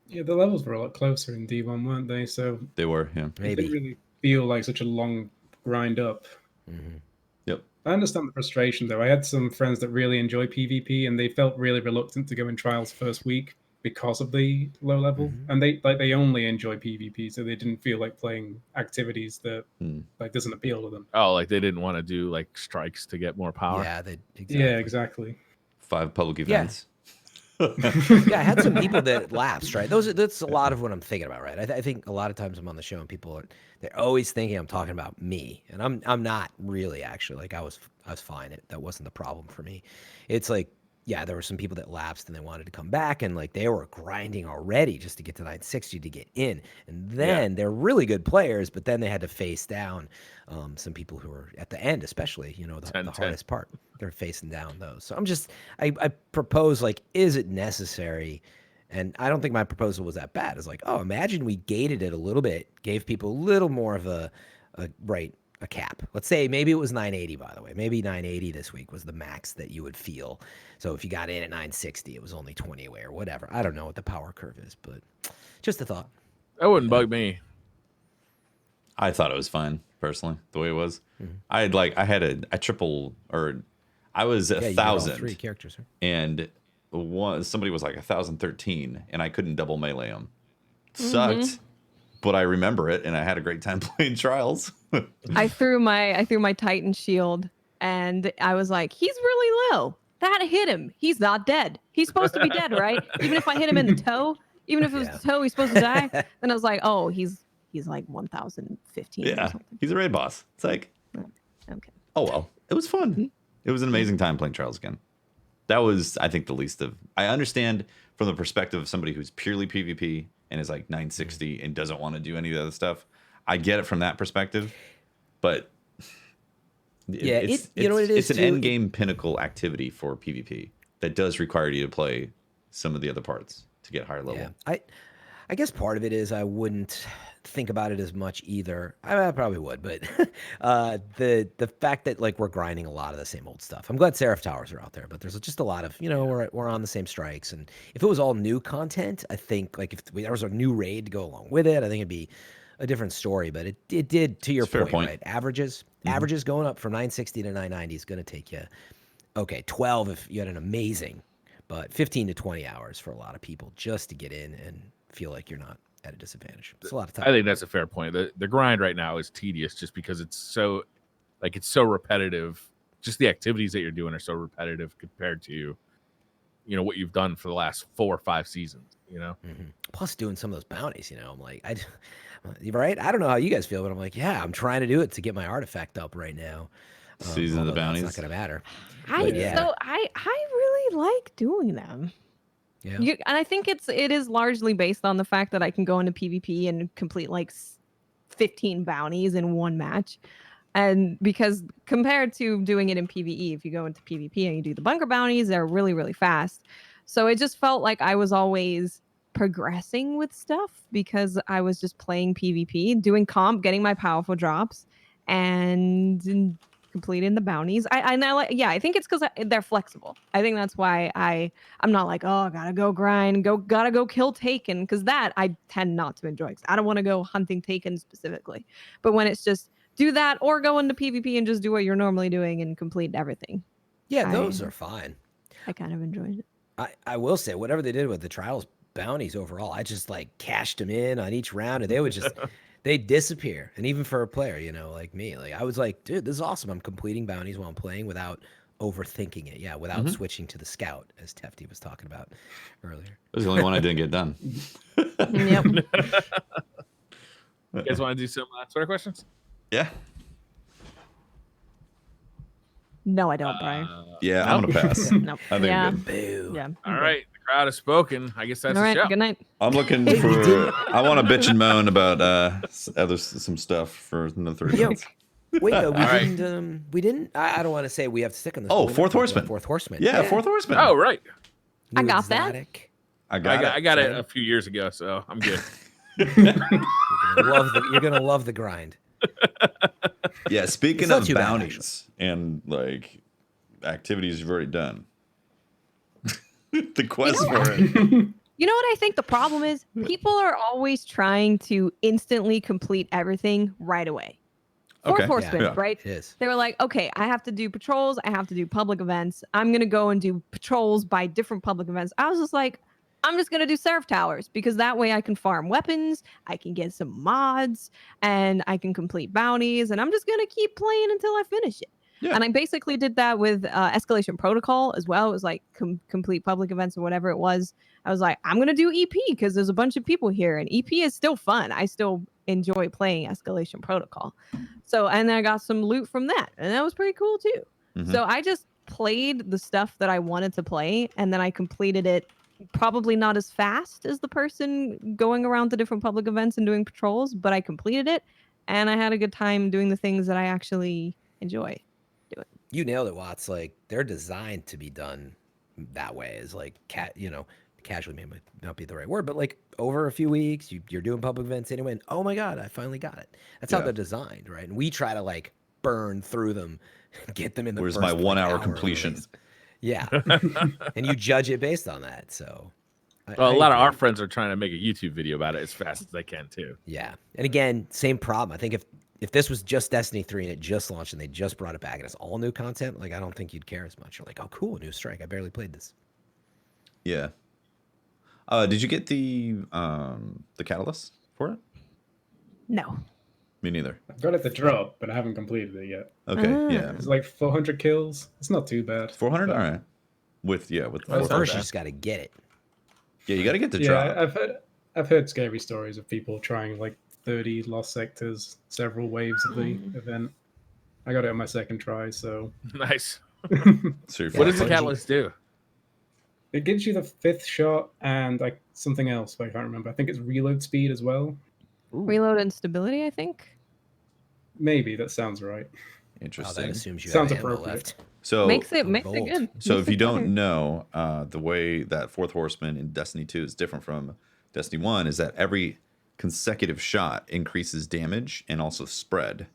Yeah, the levels were a lot closer in D1, weren't they? So They were, yeah. it maybe. didn't really feel like such a long grind up. Mhm. Yep. I understand the frustration, though. I had some friends that really enjoy PvP, and they felt really reluctant to go in trials first week because of the low level, and they only enjoy PvP, so they didn't feel like playing activities that like doesn't appeal to them. Oh, like they didn't want to do like strikes to get more power. Yeah, exactly. Yeah, exactly. 5 public events. Yeah, I had some people that lapsed, right? That's a lot of what I'm thinking about, right? I think a lot of times I'm on the show and people they're always thinking I'm talking about me, and I'm not really actually. Like I was fine. That wasn't the problem for me. It's like, yeah, there were some people that lapsed and they wanted to come back, and like they were grinding already just to get to 960 to get in, and then they're really good players, but then they had to face down some people who were at the end, especially the hardest part. They're facing down those. So I propose, like, is it necessary? And I don't think my proposal was that bad. It's like, oh, imagine we gated it a little bit, gave people a little more of a cap. Let's say maybe it was 980, by the way. Maybe 980 this week was the max that you would feel. So if you got in at 960, it was only 20 away or whatever. I don't know what the power curve is, but just a thought. That wouldn't bug me. I thought it was fine, personally, the way it was. Mm-hmm. I had a triple, or I was Yeah, you got all 1,000. 3 characters, right? And somebody was like 1,013, and I couldn't double melee them. Sucked, but I remember it, and I had a great time playing trials. I threw my Titan shield, and I was like, he's really low. That hit him. He's not dead. He's supposed to be dead, right? Even if I hit him in the toe, even if it was the toe, he's supposed to die. Then I was like, oh, he's like 1,015 or Yeah, something. he's a raid boss. It's like, Okay. oh well, it was fun. It was an amazing time playing trials again. That was, I think, the least of. I understand from the perspective of somebody who's purely PvP and is like 960 and doesn't want to do any of the other stuff. I get it from that perspective, but Yeah, it's you know what it is, it's an too? end game pinnacle activity for PvP that does require you to play some of the other parts to get higher level. Yeah, I guess part of it is I wouldn't think about it as much either. I probably would, but the fact that like we're grinding a lot of the same old stuff. I'm glad Seraph Towers are out there, but there's just a lot of we're on the same strikes, and if it was all new content, I think like if there was a new raid to go along with it, I think it'd be a different story. But it did, to your It's a fair point. right? Averages going up from 960 to 990 is going to take you 12 if you had an amazing, but 15 to 20 hours for a lot of people just to get in and feel like you're not at a disadvantage. It's a lot of time. I think that's a fair point. The grind right now is tedious just because it's so repetitive. Just the activities that you're doing are so repetitive compared to what you've done for the last 4 or 5 seasons. Plus doing some of those bounties, I'm like, right? I don't know how you guys feel, but I'm like, yeah, I'm trying to do it to get my artifact up right now. Season of the although that's bounties. not going to matter. I really like doing them. Yeah. And I think it is largely based on the fact that I can go into PvP and complete like 15 bounties in one match. And because compared to doing it in PvE, if you go into PvP and you do the bunker bounties, they're really, really fast. So it just felt like I was always progressing with stuff because I was just playing PvP, doing comp, getting my powerful drops, and completing the bounties. I like, yeah, I think it's because they're flexible. I think that's why I'm not like, oh, gotta go grind, gotta go kill Taken, because that I tend not to enjoy. Because I don't want to go hunting Taken specifically. But when it's just do that or go into PvP and just do what you're normally doing and complete everything. Yeah, those are fine. I kind of enjoyed it. I will say, whatever they did with the Trials bounties overall, I just like cashed them in on each round, and they would just they disappear. And even for a player, you know, like me, like I was like, dude, this is awesome. I'm completing bounties while I'm playing without overthinking it. Yeah, without switching to the scout, as Tefty was talking about earlier. That was the only one I didn't get done. Yep. You guys want to do some Twitter questions? Yeah. No, I don't, Brian. Yeah, I'm gonna pass. Nope. I think Yeah. I'm good. Boo. Yeah. All right, the crowd has spoken. I guess that's All the right. show. Good night. I'm looking for. I want to bitch and moan about some stuff for another 30 Yo, minutes. wait though, we right. didn't. We didn't. I don't want to say we have to stick on this. Oh, but we Fourth might Horseman. do Fourth Horseman. Yeah, Fourth Horseman. Oh, right. I New got that. exotic. I got it a few years ago, so I'm good. You're gonna love the grind. Yeah, speaking It's not of too bad, bounties and like activities you've already done, the quest for it. You know what I think the problem is? People are always trying to instantly complete everything right away. Fourth Okay, Horseman, yeah. right? It is. They were like, okay, I have to do patrols. I have to do public events. I'm going to go and do patrols by different public events. I was just like, I'm just going to do Seraph Towers because that way I can farm weapons. I can get some mods and I can complete bounties. And I'm just going to keep playing until I finish it. Yeah. And I basically did that with Escalation Protocol as well. It was like complete public events or whatever it was. I was like, I'm going to do EP because there's a bunch of people here and EP is still fun. I still enjoy playing Escalation Protocol. So, and then I got some loot from that and that was pretty cool too. Mhm. So I just played the stuff that I wanted to play and then I completed it probably not as fast as the person going around to different public events and doing patrols, but I completed it and I had a good time doing the things that I actually enjoy. You nailed it, Watts. Like they're designed to be done that way. Is like casually may not be the right word, but like over a few weeks, you're doing public events anyway. And oh my god, I finally got it. That's how Yeah. they're designed, right? And we try to like burn through them, get them in the. Where's first, my 1 hour hour completion? release. Yeah, and you judge it based on that. So, Well, a lot of agree. our friends are trying to make a YouTube video about it as fast as they can too. Yeah, and again, same problem. I think if this was just Destiny 3 and it just launched and they just brought it back and it's all new content, like I don't think you'd care as much. You're like, oh, cool, new strike. I barely played this. Yeah. Did you get the catalyst for it? No. Me neither. I've got it to drop, but I haven't completed it yet. Okay. Ah. Yeah. It's like 400 kills. It's not too bad. 400. All right. With That's Fourth First, Horseman. you just got to get it. Yeah, you got to get the Yeah, drop. I've heard scary stories of people trying like 30 lost sectors, several waves of the event. I got it on my second try, so Nice. So you're What does the fine. catalyst do? it gives you the 5th shot and like something else, but I can't remember. I think it's reload speed as well. Reload and stability, I think. Maybe that sounds right. Wow, Interesting. that assumes you Sounds have ammo appropriate. left. So makes it bold. good. So Makes if you it don't better. know, the way that Fourth Horseman in Destiny 2 is different from Destiny 1 is that every consecutive shot increases damage and also spread.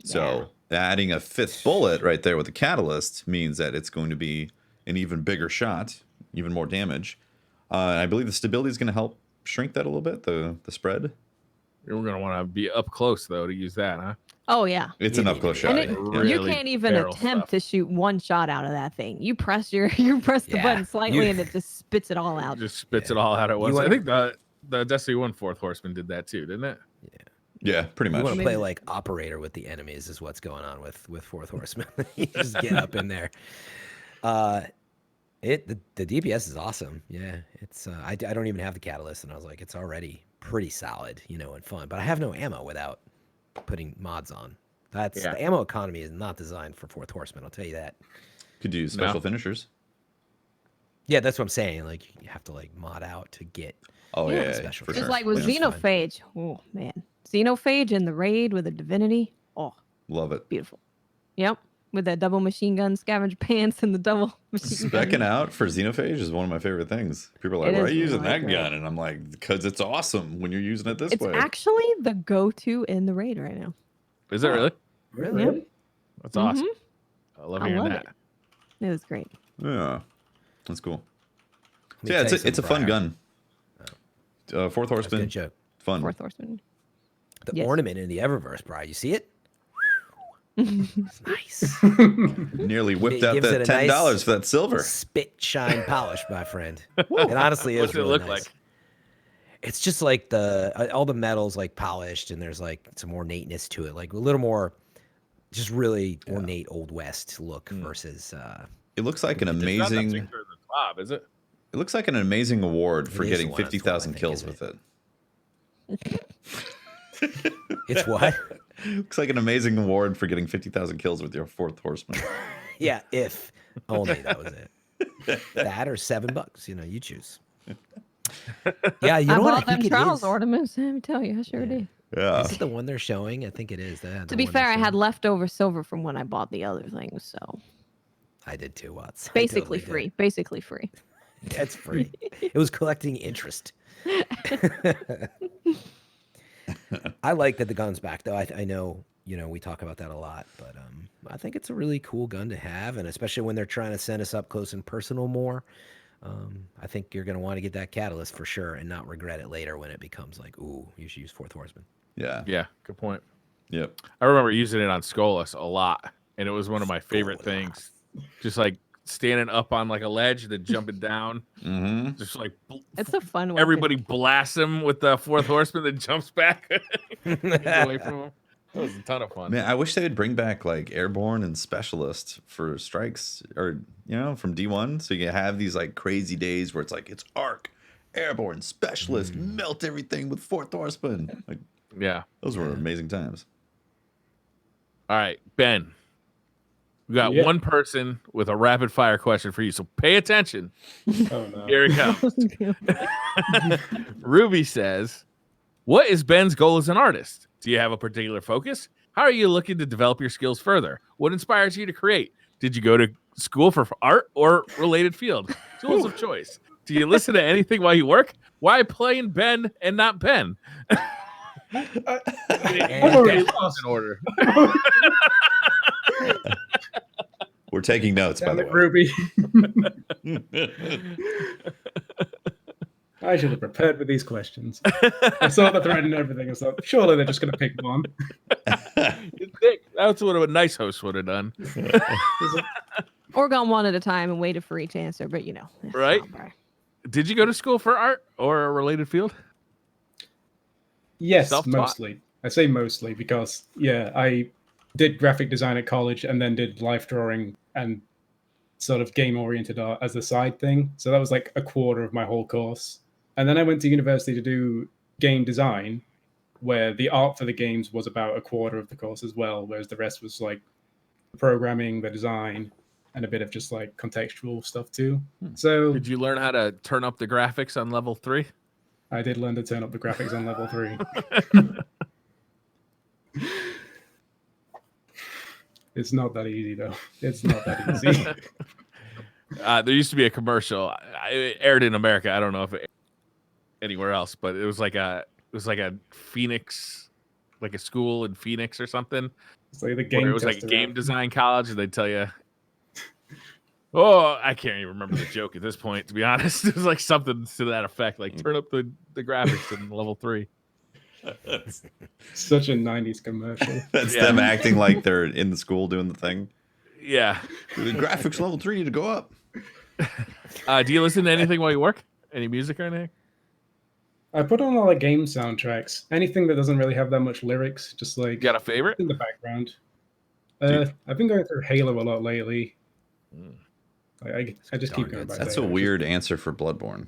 So adding a 5th bullet right there with the catalyst means that it's going to be an even bigger shot, even more damage. I believe the stability is going to help shrink that a little bit, the spread. You're gonna want to be up close though to use that, huh? Oh yeah. It's You an need up close to shot. And it, yeah. you Really can't even barrel attempt stuff. to shoot one shot out of that thing. You press the Yeah, button slightly you- and it just spits it all out. Just spits it all out at once. want- I think the Destiny 1 Fourth Horseman did that too, didn't it? Yeah, pretty You much. want to Maybe. play like operator with the enemies is what's going on with Fourth Horseman. You just get up in there. The DPS is awesome. Yeah, it's I don't even have the catalyst, and I was like, it's already pretty solid, and fun. But I have no ammo without putting mods on. That's Yeah. the ammo economy is not designed for Fourth Horseman. I'll tell you that. Could do special No. finishers. Yeah, that's what I'm saying. Like you have to like mod out to get. Oh Yeah. yeah, Special for Just sure. like with Yeah, it's fine. Xenophage. Oh man. Xenophage in the raid with a divinity. Oh, Love it. beautiful. Yep. With the double machine gun scavenger pants and the double machine gun. Specking out for Xenophage is one of my favorite things. People are like, It why are is you using really that great. gun? And I'm like, because it's awesome when you're using it this It's way. actually the go-to in the raid right now. Is it really? Really? That's awesome. I love I hearing love that. It was great. Yeah, that's cool. Let me So yeah, tell you it's a fun something, gun. Fourth Briar. That's a Horseman, good joke. fun. Fourth Horseman. The Yes. ornament in the Eververse, Briar. You see it? It's nice. Nearly whipped It out gives that it a $10 nice for that silver. Spit shine polish, my friend. It honestly is What's it really look nice. like? It's just like all the metals like polished, and there's like some ornateness to it, like a little more, just really ornate Old West look versus. It looks like an It's not that amazing. picture of the top, is it? It looks like an amazing award for is getting the one on 50,000 12, I kills think, with it. It's what? Looks like an amazing award for getting 50,000 kills with your Fourth Horseman. Yeah, if only that was it. That or $7, you choose. Yeah, you I know what? I bought them think it trials is. ornaments. Let me tell you, I sure did. Yeah. Is it the one they're showing? I think it is. To be fair, I had leftover silver from when I bought the other things, so I did too, Watts. I basically totally did. free. Basically free. That's free. It was collecting interest. I like that the gun's back, though. I know, we talk about that a lot, but I think it's a really cool gun to have, and especially when they're trying to send us up close and personal more. I think you're going to want to get that catalyst for sure and not regret it later when it becomes like, ooh, you should use Fourth Horseman. Yeah. Yeah, good point. Yep. I remember using it on Skolas a lot, and it was one of my favorite things. Just like standing up on like a ledge and then jumping down. Mm-hmm. Just like It's a fun one. everybody blasts him with the Fourth Horseman, then jumps back Gets away from him. That was a ton of fun. Man, I wish they would bring back like airborne and specialist for strikes, or from D1, so you can have these like crazy days where it's like it's arc, airborne, specialist, melt everything with Fourth Horseman. Like Yeah. those were amazing times. All right, Ben. We got Yeah. one person with a rapid fire question for you, so pay attention. Oh no. Here it comes. Ruby says, "What is Ben's goal as an artist? Do you have a particular focus? How are you looking to develop your skills further? What inspires you to create? Did you go to school for art or related field? Tools of choice. Do you listen to anything while you work? Why PlainBen and not Ben?" already Lost in order. We're taking notes, by Damn the it, way. Ruby. I should have prepared with these questions. I saw the thread and everything. I thought, surely they're just going to pick one. You'd think that's what a nice host would have done, Or gone one at a time and waited for each answer, but it's right? not right. Did you go to school for art or a related field? Yes, Self-taught? mostly. I say mostly because, I did graphic design at college and then did life drawing and sort of game-oriented art as a side thing. So that was like a quarter of my whole course. And then I went to university to do game design, where the art for the games was about a quarter of the course as well, whereas the rest was like the programming, the design, and a bit of just like contextual stuff too. So Did you learn how to turn up the graphics on level 3? I did learn to turn up the graphics on level 3. It's not that easy though. It's not that easy. There used to be a commercial. It aired in America. I don't know if it aired anywhere else, but it was like a Phoenix, like a school in Phoenix or something. It's like the Where game it was like a tester game app. design college, and they'd tell you. Oh, I can't even remember the joke at this point. To be honest, it was like something to that effect, like turn up the graphics in level 3. Such a 90s commercial. That's Yeah. them acting like they're in the school doing the thing. Yeah. The graphics level 3 to go up. Do you listen to anything while you work? Any music or anything? I put on a lot of game soundtracks. Anything that doesn't really have that much lyrics, just like You got a favorite? in the background. Dude. I've been going through Halo a lot lately. Mm. I just keep Darn going good back. That's there. a weird answer for Bloodborne.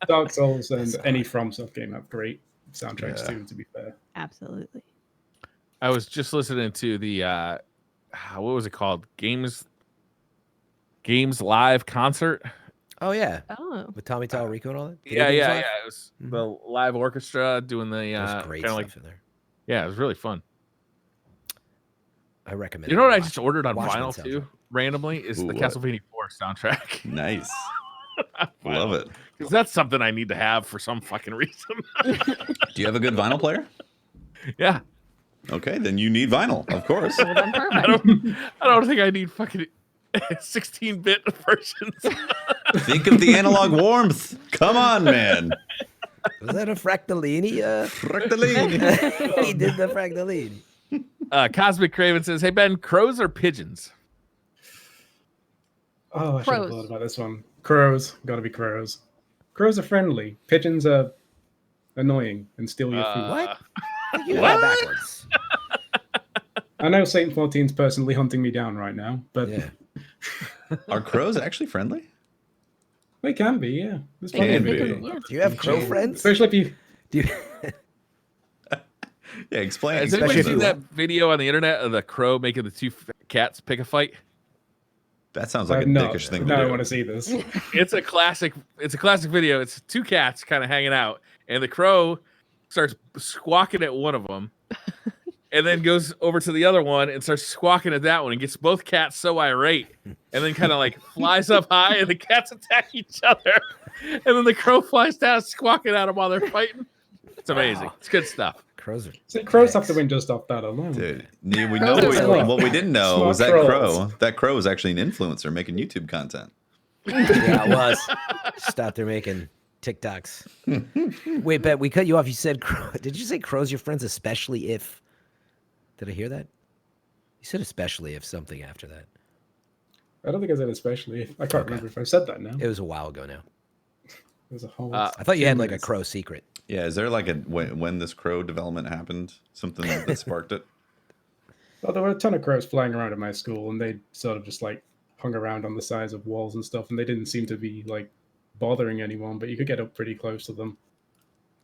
Dark Souls and any FromSoft game have great soundtracks Yeah. too. To be fair, Absolutely. I was just listening to the what was it called? Games Live concert. Oh yeah, Oh. with Tommy Tallarico and all that. Yeah. Video Games Live? It was the live orchestra doing the There's great kinda stuff like in there. it was really fun. I recommend. You know what I Watch- just ordered on Watchmen vinyl too? soundtrack. Randomly is Ooh, the what? Castlevania 4 soundtrack. Nice. Love it. Because that's something I need to have for some fucking reason. Do you have a good vinyl player? Yeah. Okay, then you need vinyl, of course. Well, then I perfect. don't think I need fucking 16-bit versions. Think of the analog warmth. Come on, man. Was that a Fractalini? Fractalini. He did the Fractalini. Cosmic Craven says, "Hey Ben, crows or pigeons?" Oh, I should have Crows. thought about this one. Crows. Gotta be crows. Crows are friendly. Pigeons are annoying and steal your food. What? You got that backwards. I know Saint 14's personally hunting me down right now, but Yeah. Are crows actually friendly? they can be, yeah. There's They plenty can of be. people. Yeah. Do you have crow friends? Especially if you... Do you... Yeah, explain. Has explain anybody Especially seen those. that video on the internet of the crow making the two cats pick a fight? That sounds like a no, dickish thing no, to I do. want to see this. It's a classic video. It's two cats kind of hanging out, and the crow starts squawking at one of them, and then goes over to the other one and starts squawking at that one, and gets both cats so irate, and then kind of like flies up high, and the cats attack each other, and then the crow flies down squawking at them while they're fighting. It's amazing. Wow. It's good stuff. Crows are... See, crows have to win just off that alone. Dude, we Crows know are silly. what we didn't know Smart was that trolls. crow was actually an influencer making YouTube content. Yeah, it was. Just out there making TikToks. Wait, Bet, we cut you off. You said, did you say crows your friends, especially if... Did I hear that? You said especially if something after that. I don't think I said especially. I can't Okay. remember if I said that now. It was a while ago now. There's a whole... I I thought you had 10 like a minutes. crow secret. Yeah, is there like a when this crow development happened, something that sparked it? Well, there were a ton of crows flying around at my school, and they sort of just like hung around on the sides of walls and stuff, and they didn't seem to be like bothering anyone, but you could get up pretty close to them.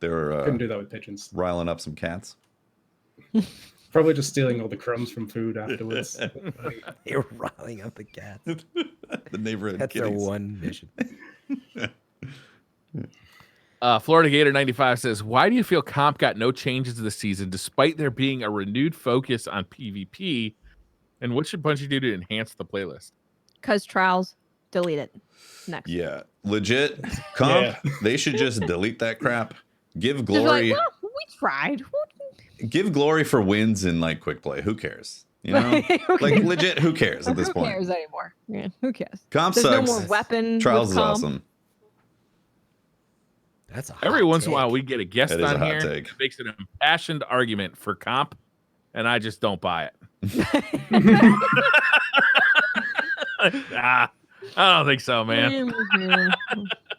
They were Couldn't do that with pigeons. riling up some cats. Probably just stealing all the crumbs from food afterwards. You're riling up the cats. The neighborhood That's their kitties. one mission. Florida Gator 95 says, "Why do you feel comp got no changes this season despite there being a renewed focus on PvP? And what should Bungie do to enhance the playlist?" Because trials, delete it. Next. Yeah, legit comp. Yeah. They should just delete that crap. Give Just glory. like, well, we tried. Give glory for wins in like quick play. Who cares? You know, like legit. Who cares at this Who point? cares anymore? Yeah, who cares? Comp There's sucks. no more weapon. Trials with is comp. awesome. That's a Every hot once in a take. while, we get a guest That is on a hot here take. that makes an impassioned argument for comp, and I just don't buy it. I don't think so, man.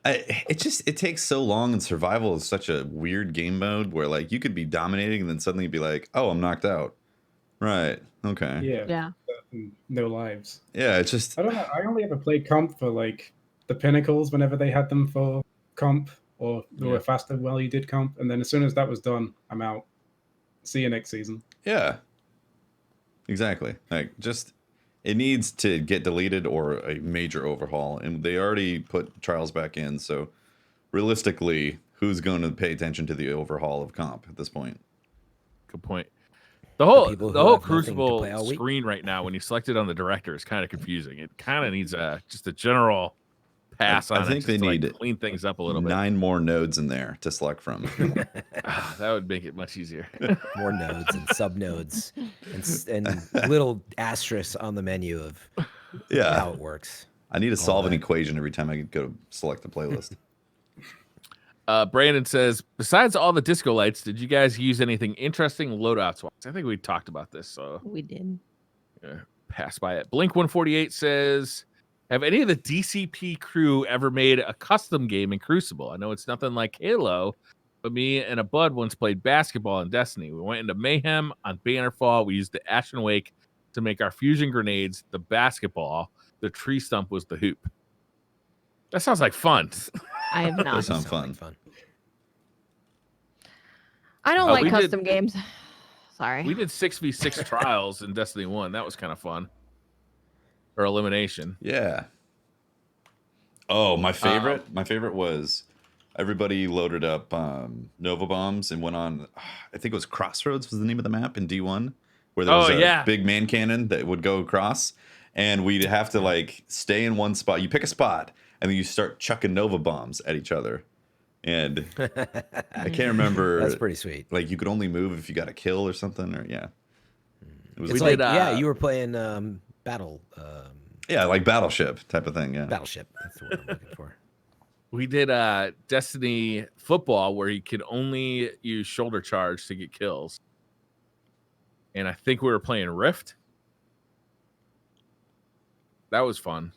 It takes so long, and survival is such a weird game mode where like you could be dominating and then suddenly be like, oh, I'm knocked out. Right. Okay. Yeah, Yeah. no lives. Yeah. It's just I don't know. I only ever played comp for like the pinnacles whenever they had them for comp, or they Yeah. were faster while you did comp, and then as soon as that was done, I'm out. See you next season. yeah. Exactly. Like just it needs to get deleted or a major overhaul, and they already put trials back in. So realistically, who's going to pay attention to the overhaul of comp at this point? Good point. The whole people who the whole have nothing to Crucible play all week. screen right now, when you select it on the director, is kind of confusing. It kind of needs just a general pass I on think it, they just to, need like, clean things up a little bit. 9 more nodes in there to select from. That would make it much easier. More nodes and sub nodes and little asterisks on the menu of Yeah. how it works. I need to solve an that. equation every time I go to select the playlist. Brandon says, besides all the disco lights, did you guys use anything interesting loadouts wise? I think we talked about this, so We did. pass by it. Blink 148 says, have any of the DCP crew ever made a custom game in Crucible? I know it's nothing like Halo, but me and a bud once played basketball in Destiny. We went into Mayhem on Bannerfall. We used the Ashen Wake to make our fusion grenades, the basketball. The tree stump was the hoop. That sounds like fun. I have not. That sounds Sound fun. I don't Oh, like we did- custom games. Sorry. We did 6v6 trials in Destiny 1. That was kind of fun. Or elimination. Yeah. Oh, my favorite was everybody loaded up Nova bombs and went on. I think it was Crossroads was the name of the map in D1, where there was a big man cannon that would go across, and we'd have to like stay in one spot. You pick a spot, and then you start chucking Nova bombs at each other, And I can't remember. That's pretty sweet. Like you could only move if you got a kill or something, or yeah. It was It's We like, did, yeah, you were playing Battle. yeah, like Battleship type of thing. Yeah. Battleship. That's the word I'm looking for. We did Destiny football where you could only use shoulder charge to get kills. And I think we were playing Rift. That was fun.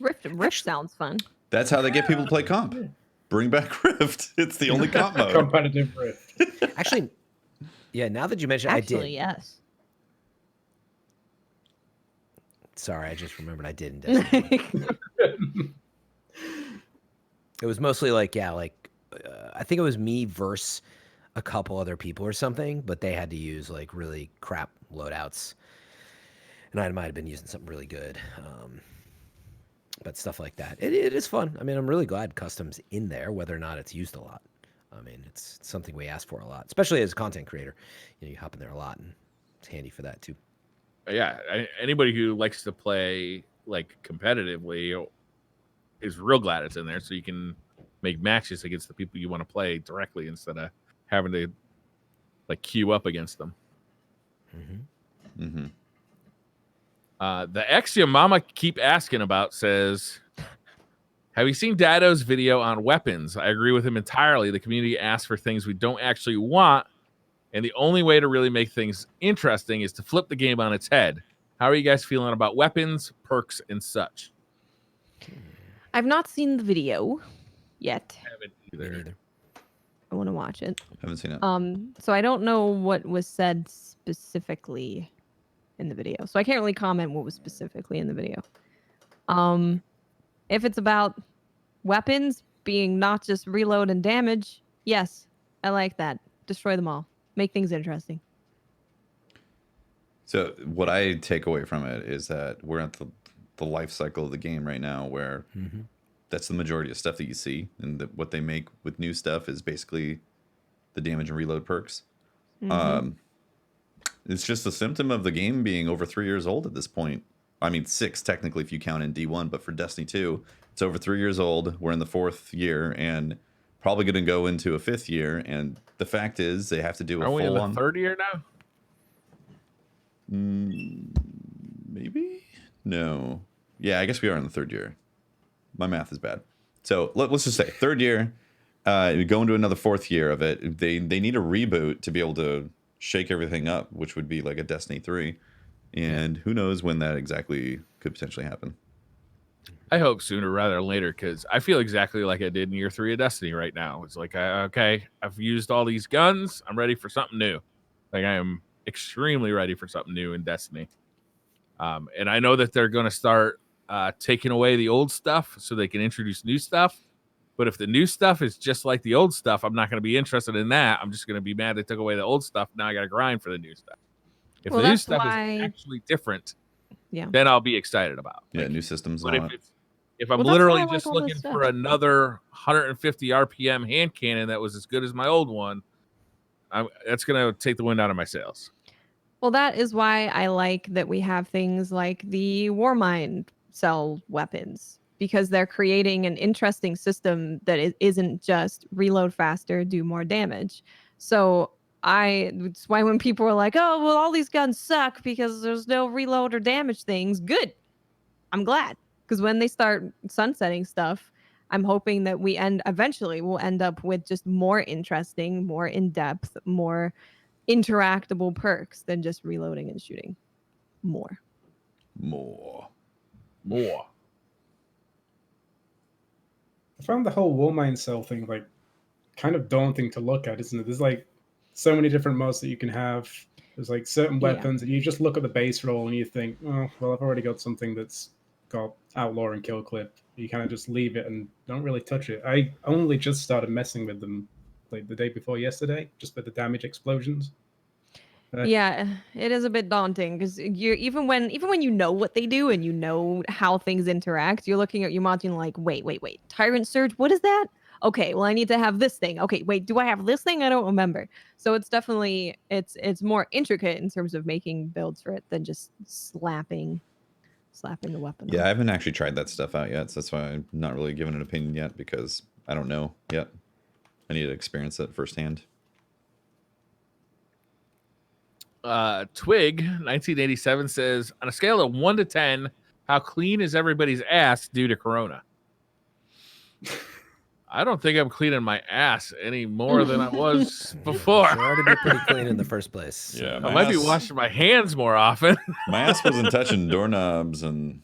Rift sounds fun. That's how they get people to play comp. Bring back Rift. It's the only comp mode. Competitive Rift. Actually, yeah, now that you mention Actually, I did. yes. Sorry, I just remembered I did in Destiny. It was mostly like, yeah, like I think it was me versus a couple other people or something, but they had to use like really crap loadouts. And I might have been using something really good. But stuff like that. It is fun. I mean, I'm really glad custom's in there, whether or not it's used a lot. I mean, it's something we ask for a lot, especially as a content creator. You know, you hop in there a lot, and it's handy for that too. Yeah, anybody who likes to play like competitively is real glad it's in there, so you can make matches against the people you want to play directly instead of having to like queue up against them. Mm-hmm. Mm-hmm. The ex your mama keep asking about says, have you seen Dado's video on weapons? I agree with him entirely. The community asks for things we don't actually want, and the only way to really make things interesting is to flip the game on its head. How are you guys feeling about weapons, perks, and such? I've not seen the video yet. Haven't Me either. neither. I want to watch it. Haven't seen it. So I don't know what was said specifically in the video. So I can't really comment what was specifically in the video. If it's about weapons being not just reload and damage, yes, I like that. Destroy them all. Make things interesting. So what I take away from it is that we're at the life cycle of the game right now where that's the majority of stuff that you see. And what they make with new stuff is basically the damage and reload perks. It's just a symptom of the game being over 3 years old at this point. I mean, 6 technically if you count in D1, but for Destiny 2, it's over 3 years old. We're in the 4th year and probably going to go into a 5th year. And the fact is they have to do a Are we in full-on... the 3rd year now? Maybe? No. Yeah, I guess we are in the 3rd year. My math is bad. So let's just say 3rd year. We go into another 4th year of it. They need a reboot to be able to shake everything up, which would be like a Destiny 3. And who knows when that exactly could potentially happen. I hope sooner rather than later, because I feel exactly like I did in year 3 of Destiny right now. It's like, okay, I've used all these guns. I'm ready for something new. Like I am extremely ready for something new in Destiny. And I know that they're going to start taking away the old stuff so they can introduce new stuff. But if the new stuff is just like the old stuff, I'm not going to be interested in that. I'm just going to be mad they took away the old stuff. Now I got to grind for the new stuff. If the new stuff is actually different, then I'll be excited about. Yeah, new systems. But And if I'm literally just looking for another 150 RPM hand cannon that was as good as my old one, that's going to take the wind out of my sails. Well, that is why I like that we have things like the Warmind cell weapons, because they're creating an interesting system that isn't just reload faster, do more damage. So it's why when people are like, oh, well, all these guns suck because there's no reload or damage things. Good. I'm glad. Because when they start sunsetting stuff, I'm hoping that eventually we'll end up with just more interesting, more in-depth, more interactable perks than just reloading and shooting. More. I found the whole Warmind cell thing like kind of daunting to look at, isn't it? There's like so many different mods that you can have. There's like certain weapons, and you just look at the base roll and you think, oh, well, I've already got something that's got outlaw and kill clip. You kind of just leave it and don't really touch it. I only just started messing with them like the day before yesterday, just with the damage explosions. Yeah, it is a bit daunting because you're even when you know what they do and you know how things interact, you're looking at your mod and like, wait, Tyrant Surge, what is that? Okay, well, I need to have this thing. Okay, wait, do I have this thing? I don't remember. So it's definitely it's more intricate in terms of making builds for it than just slapping the weapon. yeah, I haven't actually tried that stuff out yet, so that's why I'm not really giving an opinion yet, because I don't know yet. I need to experience it firsthand. Twig 1987 says, on a scale of 1 to 10, how clean is everybody's ass due to Corona? I don't think I'm cleaning my ass any more than I was before. Should already be pretty clean in the first place. Yeah, I might be washing my hands more often. My ass wasn't touching doorknobs and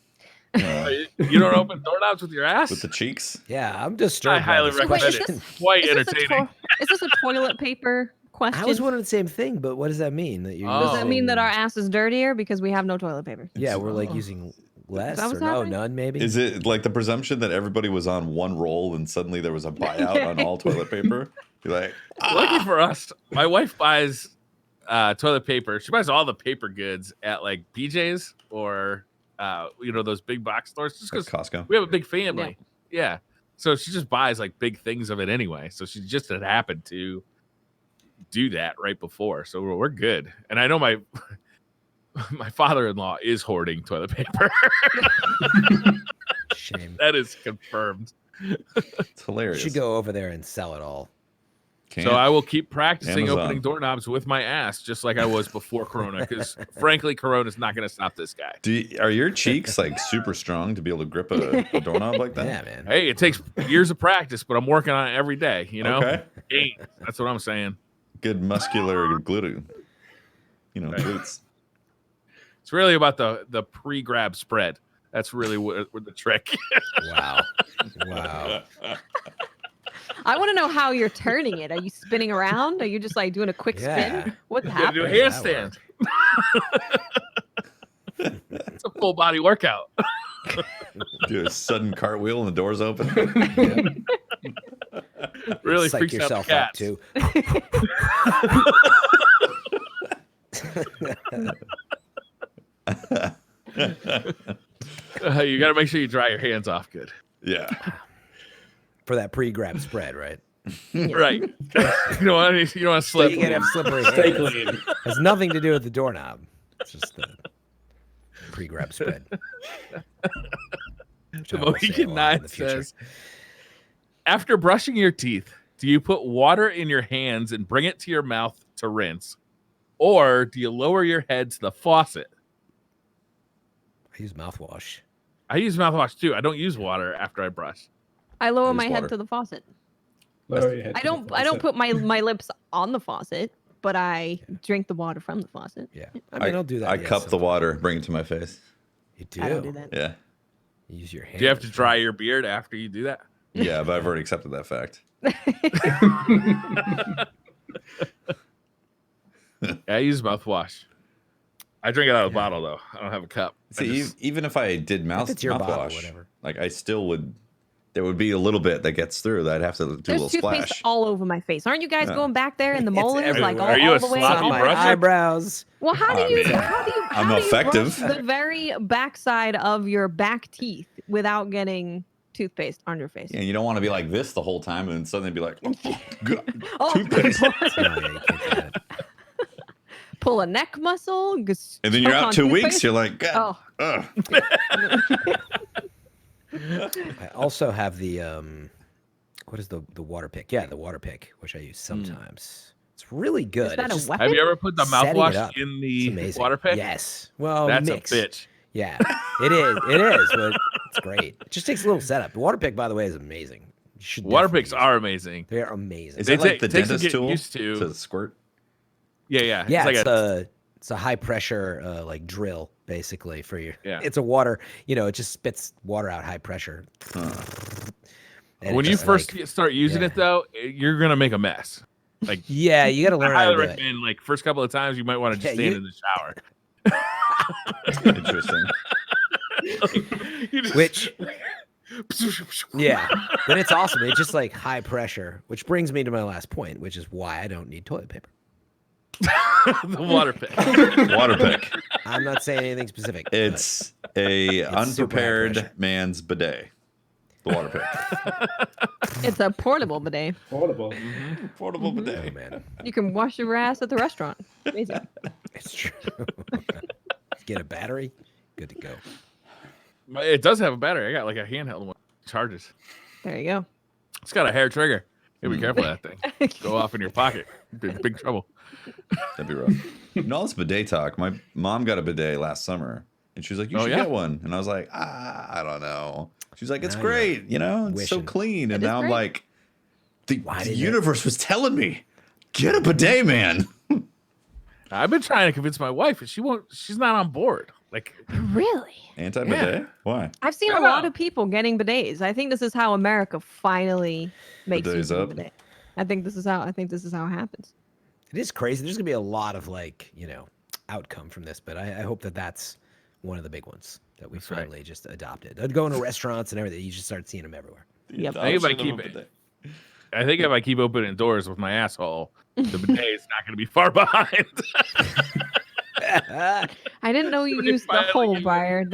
You don't open doorknobs with your ass? with the cheeks. Yeah, I'm disturbed. I highly by this recommend Wait, it. is It's quite Is this, entertaining. is this a toilet paper question? I was wondering the same thing, but what does that mean? That you Does that mean that our ass is dirtier because we have no toilet paper? Yeah, we're like using less that or what's no, happening? none maybe. Is it like the presumption that everybody was on one roll and suddenly there was a buyout on all toilet paper? You're like, Lucky for us, my wife buys toilet paper. She buys all the paper goods at like BJ's or those big box stores. Just like because Costco. we have a big family. Yeah. So she just buys like big things of it anyway. So she just had happened to do that right before. So we're good. And I know my father-in-law is hoarding toilet paper. Shame. That is confirmed. It's hilarious. Should go over there and sell it all. Can't. So I will keep practicing Amazon. opening doorknobs with my ass, just like I was before Corona. Because frankly, Corona is not going to stop this guy. Are your cheeks like super strong to be able to grip a doorknob like that? Yeah, man. Hey, it takes years of practice, but I'm working on it every day. You know, Okay. That's what I'm saying. Good muscular glute. Glutes. It's really about the pre-grab spread. That's really what the trick. Wow. Wow. I want to know how you're turning it. Are you spinning around? Are you just like doing a quick Yeah. spin? What's You gotta do a happening? handstand. It's a full body workout. Do a sudden cartwheel and the door's open. Really Psych freaks out the yourself up cats. too. You got to make sure you dry your hands off good. Yeah. For that pre-grab spread, right? Right. You don't want to So slip. you can have slippery Stay hands. clean. Has nothing to do with the doorknob. It's just the pre-grab spread. Which I will say a Mohican lot in 9 the future. says, after brushing your teeth, do you put water in your hands and bring it to your mouth to rinse? Or do you lower your head to the faucet? I use mouthwash. I use mouthwash too. I don't use water after I brush. I lower Use my water. head to the faucet. Lower your head I to the don't faucet. put my lips on the faucet, but I drink the water from the faucet. Yeah. I mean, I'll do that. I yeah, cup the sometimes. water, bring it to my face. You do? I don't do that. Yeah. You use your hand. Do you have to dry your beard after you do that? Yeah, but I've already accepted that fact. Yeah, I use mouthwash. I drink it out of the bottle though. I don't have a cup. I See, just- even if I did If it's your bottle, mouthwash, whatever. like I still would, there would be a little bit that gets through that I'd have to do a There's little toothpaste splash. all over my face. Aren't you guys Yeah. going back there in the It's molars, like all, everywhere. Are you all a the way? It's on sloppy my brusher? eyebrows. Well, how I do you mean, I'm how do you effective. brush the very backside of your back teeth without getting toothpaste on your face? And you don't want to be like this the whole time and suddenly be like, oh, God, Oh, toothpaste. No, yeah, you can't do that. pull a neck muscle, And then you're choke out on 2 weeks. toothpaste. You're like, God, Oh, ugh. I also have the what is the water pick? Yeah, the water pick, which I use sometimes. It's really good. is that It's a just weapon? Have you ever put the setting it mouthwash up. in It's the amazing. water pick? Yes. Well, That's mix. a bitch. Yeah, it is. It is, but it's great. It just takes a little setup. The water pick, by the way, is amazing. You should Water definitely picks use are it. amazing. They're amazing. Is They it like take- the it takes some dentist getting tool used to. squirt? Yeah. Yeah, It's like it's a high pressure like drill basically for your. Yeah. It's a water. It just spits water out high pressure. And when it's you just first like- start using yeah. it though, you're gonna make a mess. Like yeah, you got to I learn how highly to do it. recommend like first couple of times you might want to just Yeah, stand you- in the shower. Interesting. You just- Which, yeah, but it's awesome. It's just like high pressure, which brings me to my last point, which is why I don't need toilet paper. the water pick. Water pick. I'm not saying anything specific. but It's a It's super high unprepared pressure. man's bidet. The water pick. It's a portable bidet. Portable. Portable oh, bidet. man, You can wash your ass at the restaurant. Amazing. it's true. Get a battery, good to go. It does have a battery. I got like a handheld one. Charges. There you go. It's got a hair trigger. You be careful of that thing. Go off in your pocket. Big trouble. That'd be rough. No, this bidet talk. My mom got a bidet last summer, and she was like, "You should get one." And I was like, I don't know. She's like, "It's Now great, you know, it's so wishing. clean." And It is now I'm great. like, the didn't it- universe was telling me, get a bidet, man. I've been trying to convince my wife, and she won't. She's not on board. Like, Really? Anti-bidet? Why? I've seen I a lot know. of people getting bidets. I think this is how America finally makes Bidets use of a up. bidet. I think this is how it happens. It is crazy. There's gonna be a lot of outcome from this, but I hope that that's one of the big ones that we That's right. finally just adopted. I'd go into restaurants and everything. You just start seeing them everywhere. Yep. I think if I keep opening doors with my asshole, the bidet is not going to be far behind. I didn't know you used the Finally hole get it. buyer.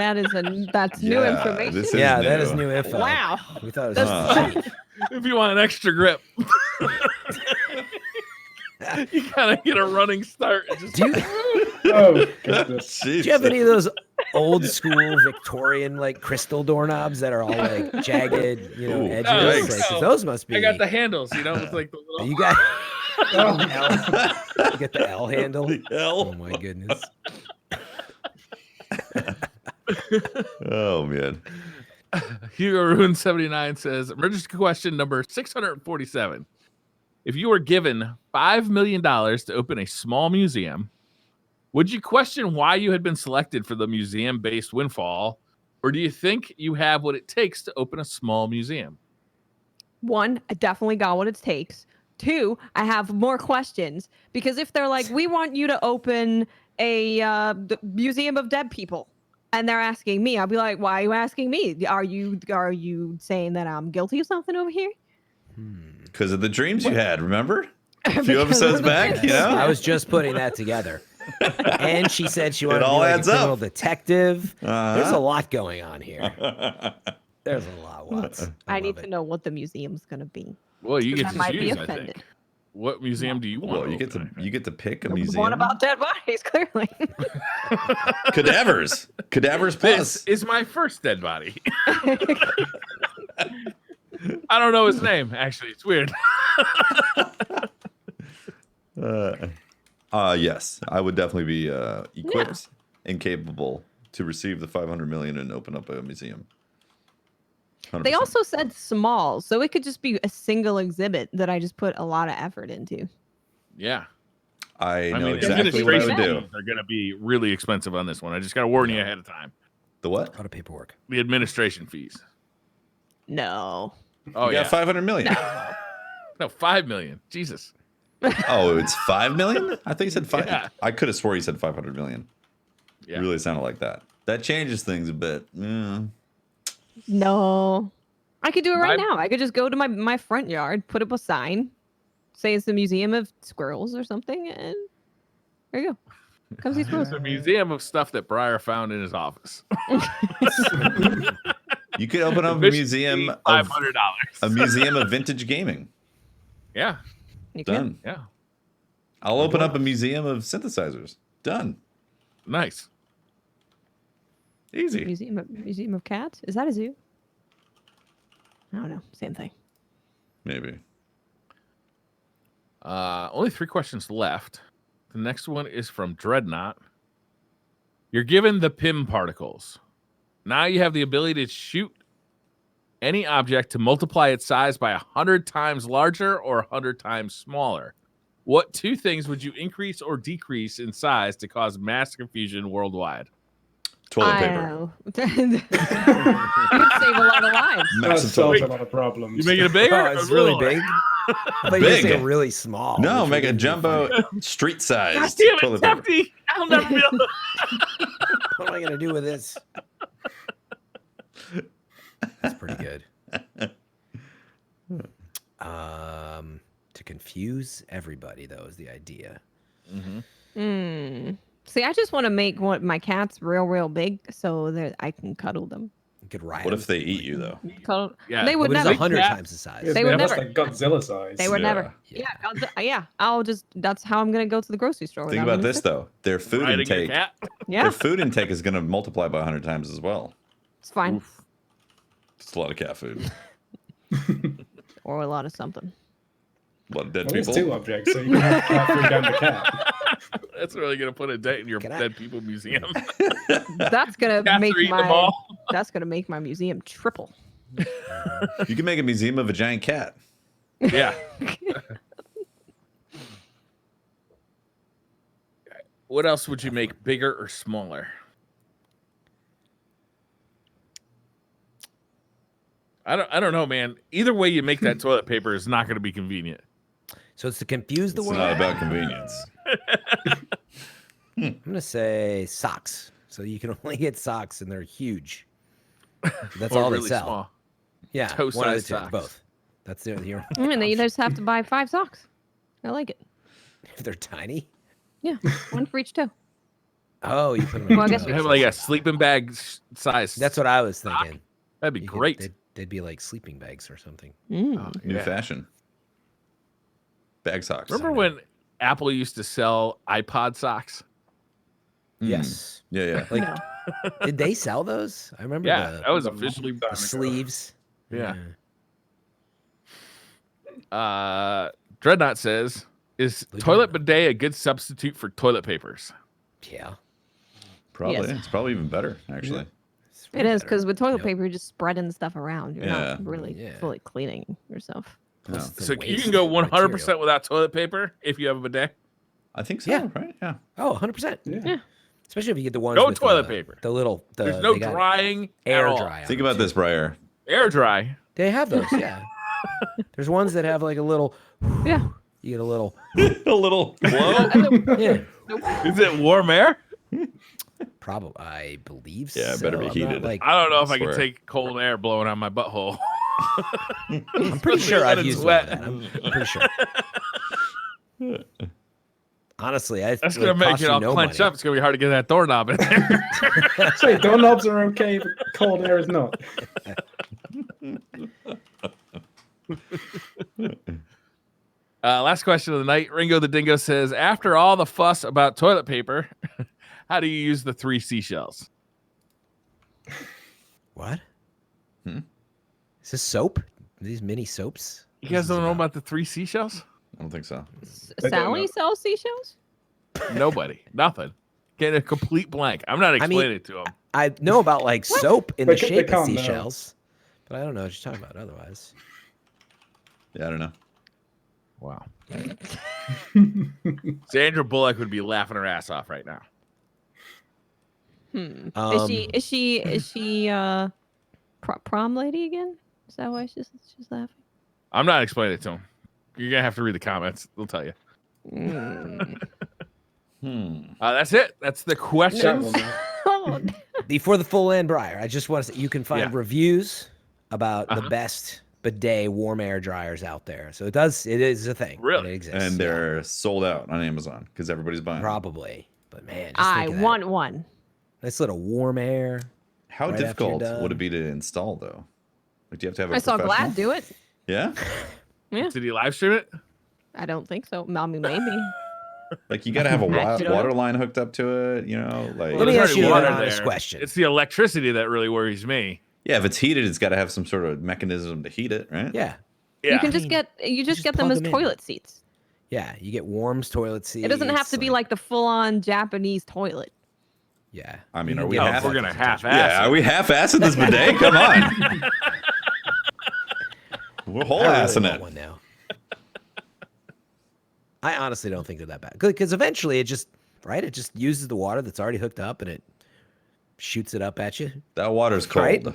That's new Yeah, information. this is Yeah, that new. is new info. Wow. We thought it was Huh. just If you want an extra grip, you kind of get a running start. And just do you, Oh, goodness. do you have any of those old school Victorian crystal doorknobs that are all jagged, Ooh, edges? yikes. Like, 'cause those must be. I got the handles, with like the little. You got. Oh, You get the L handle. The Oh L? my goodness. Oh, man. Hugo Ruin 79 says, emergency question number 647. If you were given $5 million to open a small museum, would you question why you had been selected for the museum-based windfall, or do you think you have what it takes to open a small museum? One, I definitely got what it takes. Two, I have more questions because if they're like, we want you to open a the museum of dead people, and they're asking me, I'll be like, why are you asking me? Are you saying that I'm guilty of something over here? Because of the dreams you had, remember? A few Because episodes of the back, you dreams. know? I was just putting that together. And she said she wanted to all be like a adds up. criminal detective. Uh-huh. There's a lot going on here. There's a lot. Watts. I love need it. to know what the museum's gonna be. Well, you get I to might be choose, I offended. think. What museum do you want? Well, you get to pick a The museum. one about dead bodies, clearly. Cadavers. Cadavers This Plus. is my first dead body. I don't know his name, actually. It's weird. Yes, I would definitely be equipped and capable to receive the 500 million and open up a museum. 100%. They also said small, so it could just be a single exhibit that I just put a lot of effort into. Yeah. I know mean, exactly what I would administration do. fees are going to be really expensive on this one. I just got to warn you ahead of time. The what? A lot of paperwork. The administration fees. No. Oh, You yeah. got 500 million. No, 5 million. Jesus. Oh, it's 5 million? I think you said 5. Yeah. I could have swore you said 500 million. Yeah. It really sounded like that. That changes things a bit. Yeah. No. I could do it right My- now. I could just go to my front yard, put up a sign, say it's the Museum of Squirrels or something, and there you go. Come see squirrels. It's a museum of stuff that Breyer found in his office. You could open up a museum of $500. a museum of vintage gaming. Yeah. You can. Done. Yeah. I'll open up a museum of synthesizers. Done. Nice. Easy. Museum of Cats? Is that a zoo? I don't know. Same thing. Maybe. Only 3 questions left. The next one is from Dreadnought. You're given the Pym Particles. Now you have the ability to shoot any object to multiply its size by 100 times larger or 100 times smaller. What 2 things would you increase or decrease in size to cause mass confusion worldwide? Toilet I paper. know. You'd save a lot of lives. That Massive solves toilet a lot of problems. You making it bigger? Oh, or it's really littler? big. I thought you were Big. saying really small. No, which make would a be jumbo funny. street God size damn it, toilet it's paper. empty. I'll never be able to. What am I gonna do with this? That's pretty good. To confuse everybody, though, is the idea. See, I just want to make my cats real big so that I can cuddle them. You could ride. What them. if they eat you though? Cuddle. Yeah. They would What is never. 100 Cat- times the size? They would that's never. like Godzilla size. They would Yeah. never. Yeah. I'll just. That's how I'm gonna go to the grocery store. Think without about this losing. though. Their food Riding a intake. cat? Yeah, Their food intake is going to multiply by 100 times as well. it's fine. Oof. It's a lot of cat food. or a lot of something. A lot of dead Well, there's people. 2 objects, so you can have cat food and the cat. That's really gonna put a dent in your Can I- dead people museum. That's gonna Cats make are eating them my all. museum triple. You can make a museum of a giant cat. Yeah. What else would you make bigger or smaller? I don't know, man. Either way you make that toilet paper is not going to be convenient. So it's to confuse the It's world. not about convenience. I'm gonna say socks. So you can only get socks, and they're huge. That's Or all really they sell. small. Yeah, Toe-sized one of the two, socks. both. That's the only. And then you just have to buy 5 socks. I like it. If they're tiny. Yeah, one for each toe. Oh, you put them. In Well, I your guess You toes. have like a sleeping bag size. That's what I was thinking. That'd be You could- great. they'd be like sleeping bags or something. Oh, New yeah. fashion. Bag socks. Remember when Apple used to sell iPod socks? Mm. Yes. Yeah, yeah. Like, No. did they sell those? I remember Yeah, the, that was the officially. the sleeves. Yeah. Dreadnought says, "Is Leave toilet it. bidet a good substitute for toilet papers?" Yeah. Probably. Yes. It's probably even better, actually. It's It is better. because with toilet Yep. paper, you're just spreading stuff around. You're Yeah. not really Yeah. fully cleaning yourself. No. Plus it's a So you waste can go of 100% material. without toilet paper if you have a bidet. I think so, Yeah. right? Yeah. Oh, 100%. Yeah. Especially if you get the ones No with toilet the, paper. The little, There's no they got drying air at all. dry. on Think them, about too. this, Briar. Air dry. They have those, yeah. There's ones that have like a little. Yeah. You get a little. A little blow. Yeah. Is it warm air? Probably, I believe. Yeah, it so. better be I'm not, heated. like, I don't know if I can Swear. take cold air blowing on my butthole. I'm pretty sure when I've it's used wet. one of that. I'm pretty sure. Honestly, That's would gonna make cost it you all no clenched money. up. It's gonna be hard to get that doorknob in there. So doorknobs are okay, but cold air is not. Last question of the night. Ringo the Dingo says, "After all the fuss about toilet paper, how do you use the 3 seashells?" What? Hmm? Is this soap? These mini soaps? You guys don't know about the 3 seashells? I don't think so. They don't Sally know. sells seashells? Nobody. Nothing. Getting a complete blank. I'm not explaining it to him. I know about like soap in the They shape of can't know. seashells, but I don't know what you're talking about otherwise. Yeah, I don't know. Wow. Sandra Bullock would be laughing her ass off right now. Is she prom lady again? Is that why she's laughing? I'm not explaining it to him. You're gonna have to read the comments. They'll tell you. That's it. That's the questions. Oh, Before the full end, Briar, I just want to say you can find Yeah. reviews about the best bidet warm air dryers out there. So it is a thing. Really? It exists. And yeah. they're sold out on Amazon because everybody's buying them. Probably. But man, just I think of that. want one. Nice little warm air. How right after you're difficult done. would it be to install, though? Like, do you have to have a I saw professional? Glad do it. Yeah? Did he live stream it? I don't think so. I mean, maybe. Like, you got to have a Actually, water line hooked up to it, you know? Like, Let me there's ask you already an water honest there. question. It's the electricity that really worries me. yeah, if it's heated, it's got to have some sort of mechanism to heat it, right? Yeah. Yeah. You can just mean, get just get them plug as them in. toilet seats. Yeah. You get Warm's toilet seats. It doesn't have to be like the full-on Japanese toilet. Yeah. I mean, You are can we get half- all we're gonna kinds of half attachments. ass Yeah, are we half-assing this bidet? Come on. We're I whole-assing want it. one now. I honestly don't think they're that bad. Because eventually it just uses the water that's already hooked up and it shoots it up at you. That water's cold. Right?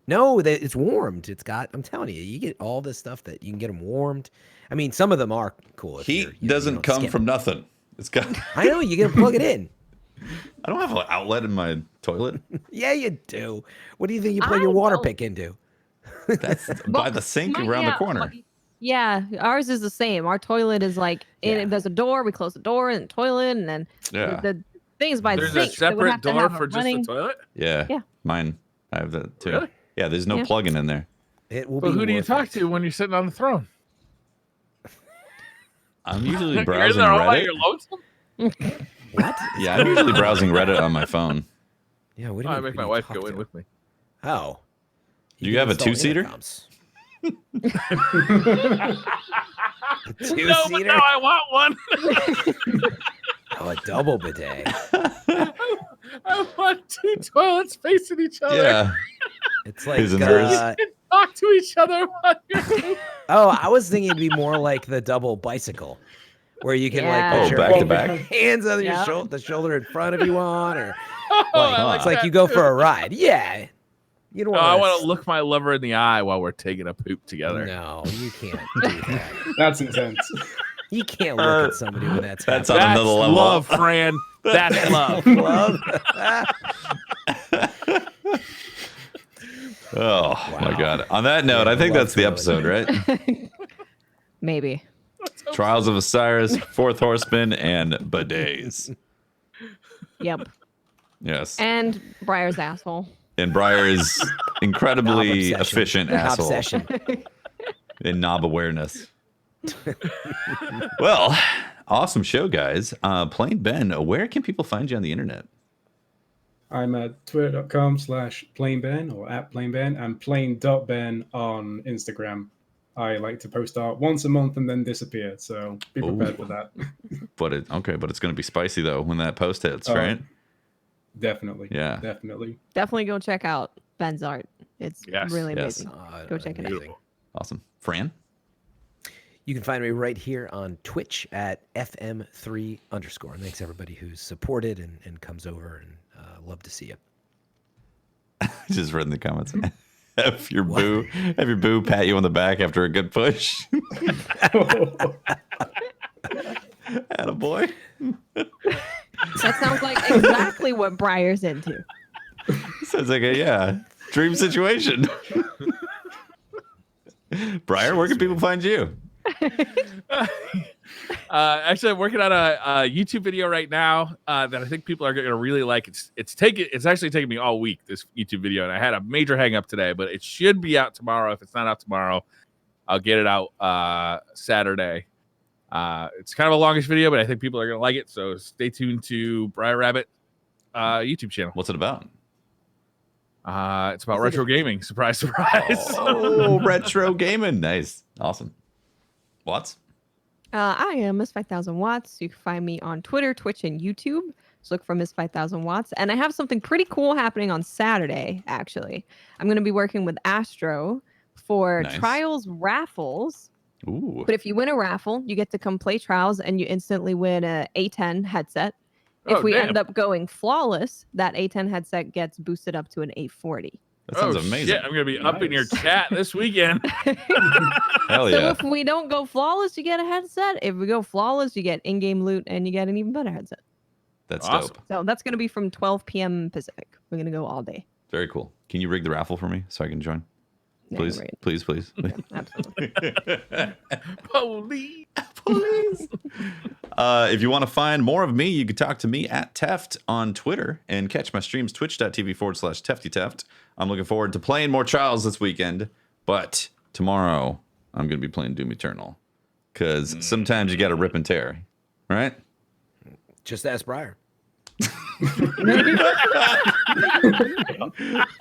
No, it's warmed. I'm telling you, you get all this stuff that you can get them warmed. I mean, some of them are cool. If Heat you doesn't don't come skip from it. nothing. It's got. I know, you get to plug it in. I don't have an outlet in my toilet. Yeah, you do. What do you think you plug your I water don't. pick into? That's by the sink around the corner. Yeah, ours is the same. Our toilet is like there's a door. We close the door and the toilet, and then Yeah. the things by There's the a sink. so we separate have to door have a for just running- the toilet. Yeah. Yeah. Mine. I have that too. Really? Yeah, there's no Yeah. plug-in in there. It will But be who do you worth talk it. to when you're sitting on the throne? I'm usually You're in browsing there all by Reddit. your lonesome? What? Yeah, I'm usually browsing Reddit on my phone. Yeah, what do Oh, you I make who my do you wife talk go in to? with me. Oh. Do you can have a install two-seater? intercoms. Two-seater? No, I want one. Oh, a double bidet. I want 2 toilets facing each other. Yeah. It's like His and hers. Talk to each other while you're pooping. Oh, I was thinking it'd be more like the double bicycle, where you can Yeah. like put Oh, your back to back. hands on your Yep. the shoulder in front if you want, or I like, like it's like that you go too. for a ride. Yeah, you don't No, want. I want to look my lover in the eye while we're taking a poop together. No, you can't do that. That's intense. You can't look at somebody when that's That's happening. on another level. Love, Fran. That's love. Love. Oh my God. On that note, Yeah, I think love that's the episode, right? Maybe. Trials of Osiris, Fourth Horseman, and bidets. Yep. Yes. And Briar's asshole. And Briar's incredibly Knob obsession. efficient Knob asshole obsession. in knob awareness. Well, awesome show, guys. PlainBen, where can people find you on the internet? I'm at twitter.com/PlainBen or @PlainBen and plain.ben on Instagram. I like to post art once a month and then disappear, so be prepared for that. But it's going to be spicy though when that post hits, Oh, right? Definitely. Yeah. Definitely. Definitely go check out Ben's art. It's Yes. really Yes. amazing. Go check it out. Amazing. Awesome. Fran? You can find me right here on Twitch at FM3_. And thanks everybody who's supported and comes over, and love to see you. Just read in the comments. Have your boo pat you on the back after a good push. Attaboy. That sounds like exactly what Briar's into. Sounds like a dream situation. Briar, where can people find you? Actually, I'm working on a YouTube video right now that I think people are going to really like. It's actually taken me all week, this YouTube video, and I had a major hang up today, but it should be out tomorrow. If it's not out tomorrow, I'll get it out Saturday. It's kind of a longish video, but I think people are going to like it, so stay tuned to Briar Rabbit YouTube channel. What's it about? It's about retro gaming. Surprise, surprise. Oh, retro gaming. Nice. Awesome. Watts? I am Miss 5000 Watts. You can find me on Twitter, Twitch, and YouTube. Just look for Miss 5000 Watts. And I have something pretty cool happening on Saturday, actually. I'm going to be working with Astro for Nice. Trials raffles. Ooh. But if you win a raffle, you get to come play Trials and you instantly win a A10 headset. If we end up going flawless, that A10 headset gets boosted up to an A40. That sounds amazing. Shit, I'm going to be up in your chat this weekend. Hell So yeah. if we don't go flawless, you get a headset. If we go flawless, you get in-game loot and you get an even better headset. That's Awesome. dope. So that's going to be from 12 p.m. Pacific. We're going to go all day. Very cool. Can you rig the raffle for me so I can join? Yeah, Please, right. please, please. Yeah, absolutely. Police. Please. If you want to find more of me, you can talk to me at Teft on Twitter and catch my streams twitch.tv/TeftyTeft. I'm looking forward to playing more Trials this weekend, but tomorrow I'm going to be playing Doom Eternal because sometimes you got to rip and tear, right? Just ask Briar.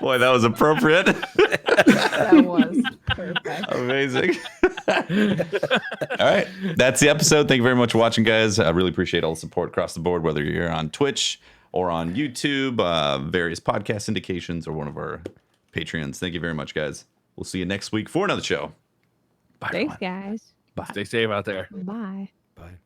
Boy, that was appropriate. That was perfect. Amazing. All right. That's the episode. Thank you very much for watching, guys. I really appreciate all the support across the board, whether you're on Twitch or on YouTube, various podcast indications, or one of our Patreons. Thank you very much, guys. We'll see you next week for another show. Bye, Thanks, everyone. guys. Bye. Stay safe out there. Bye. Bye.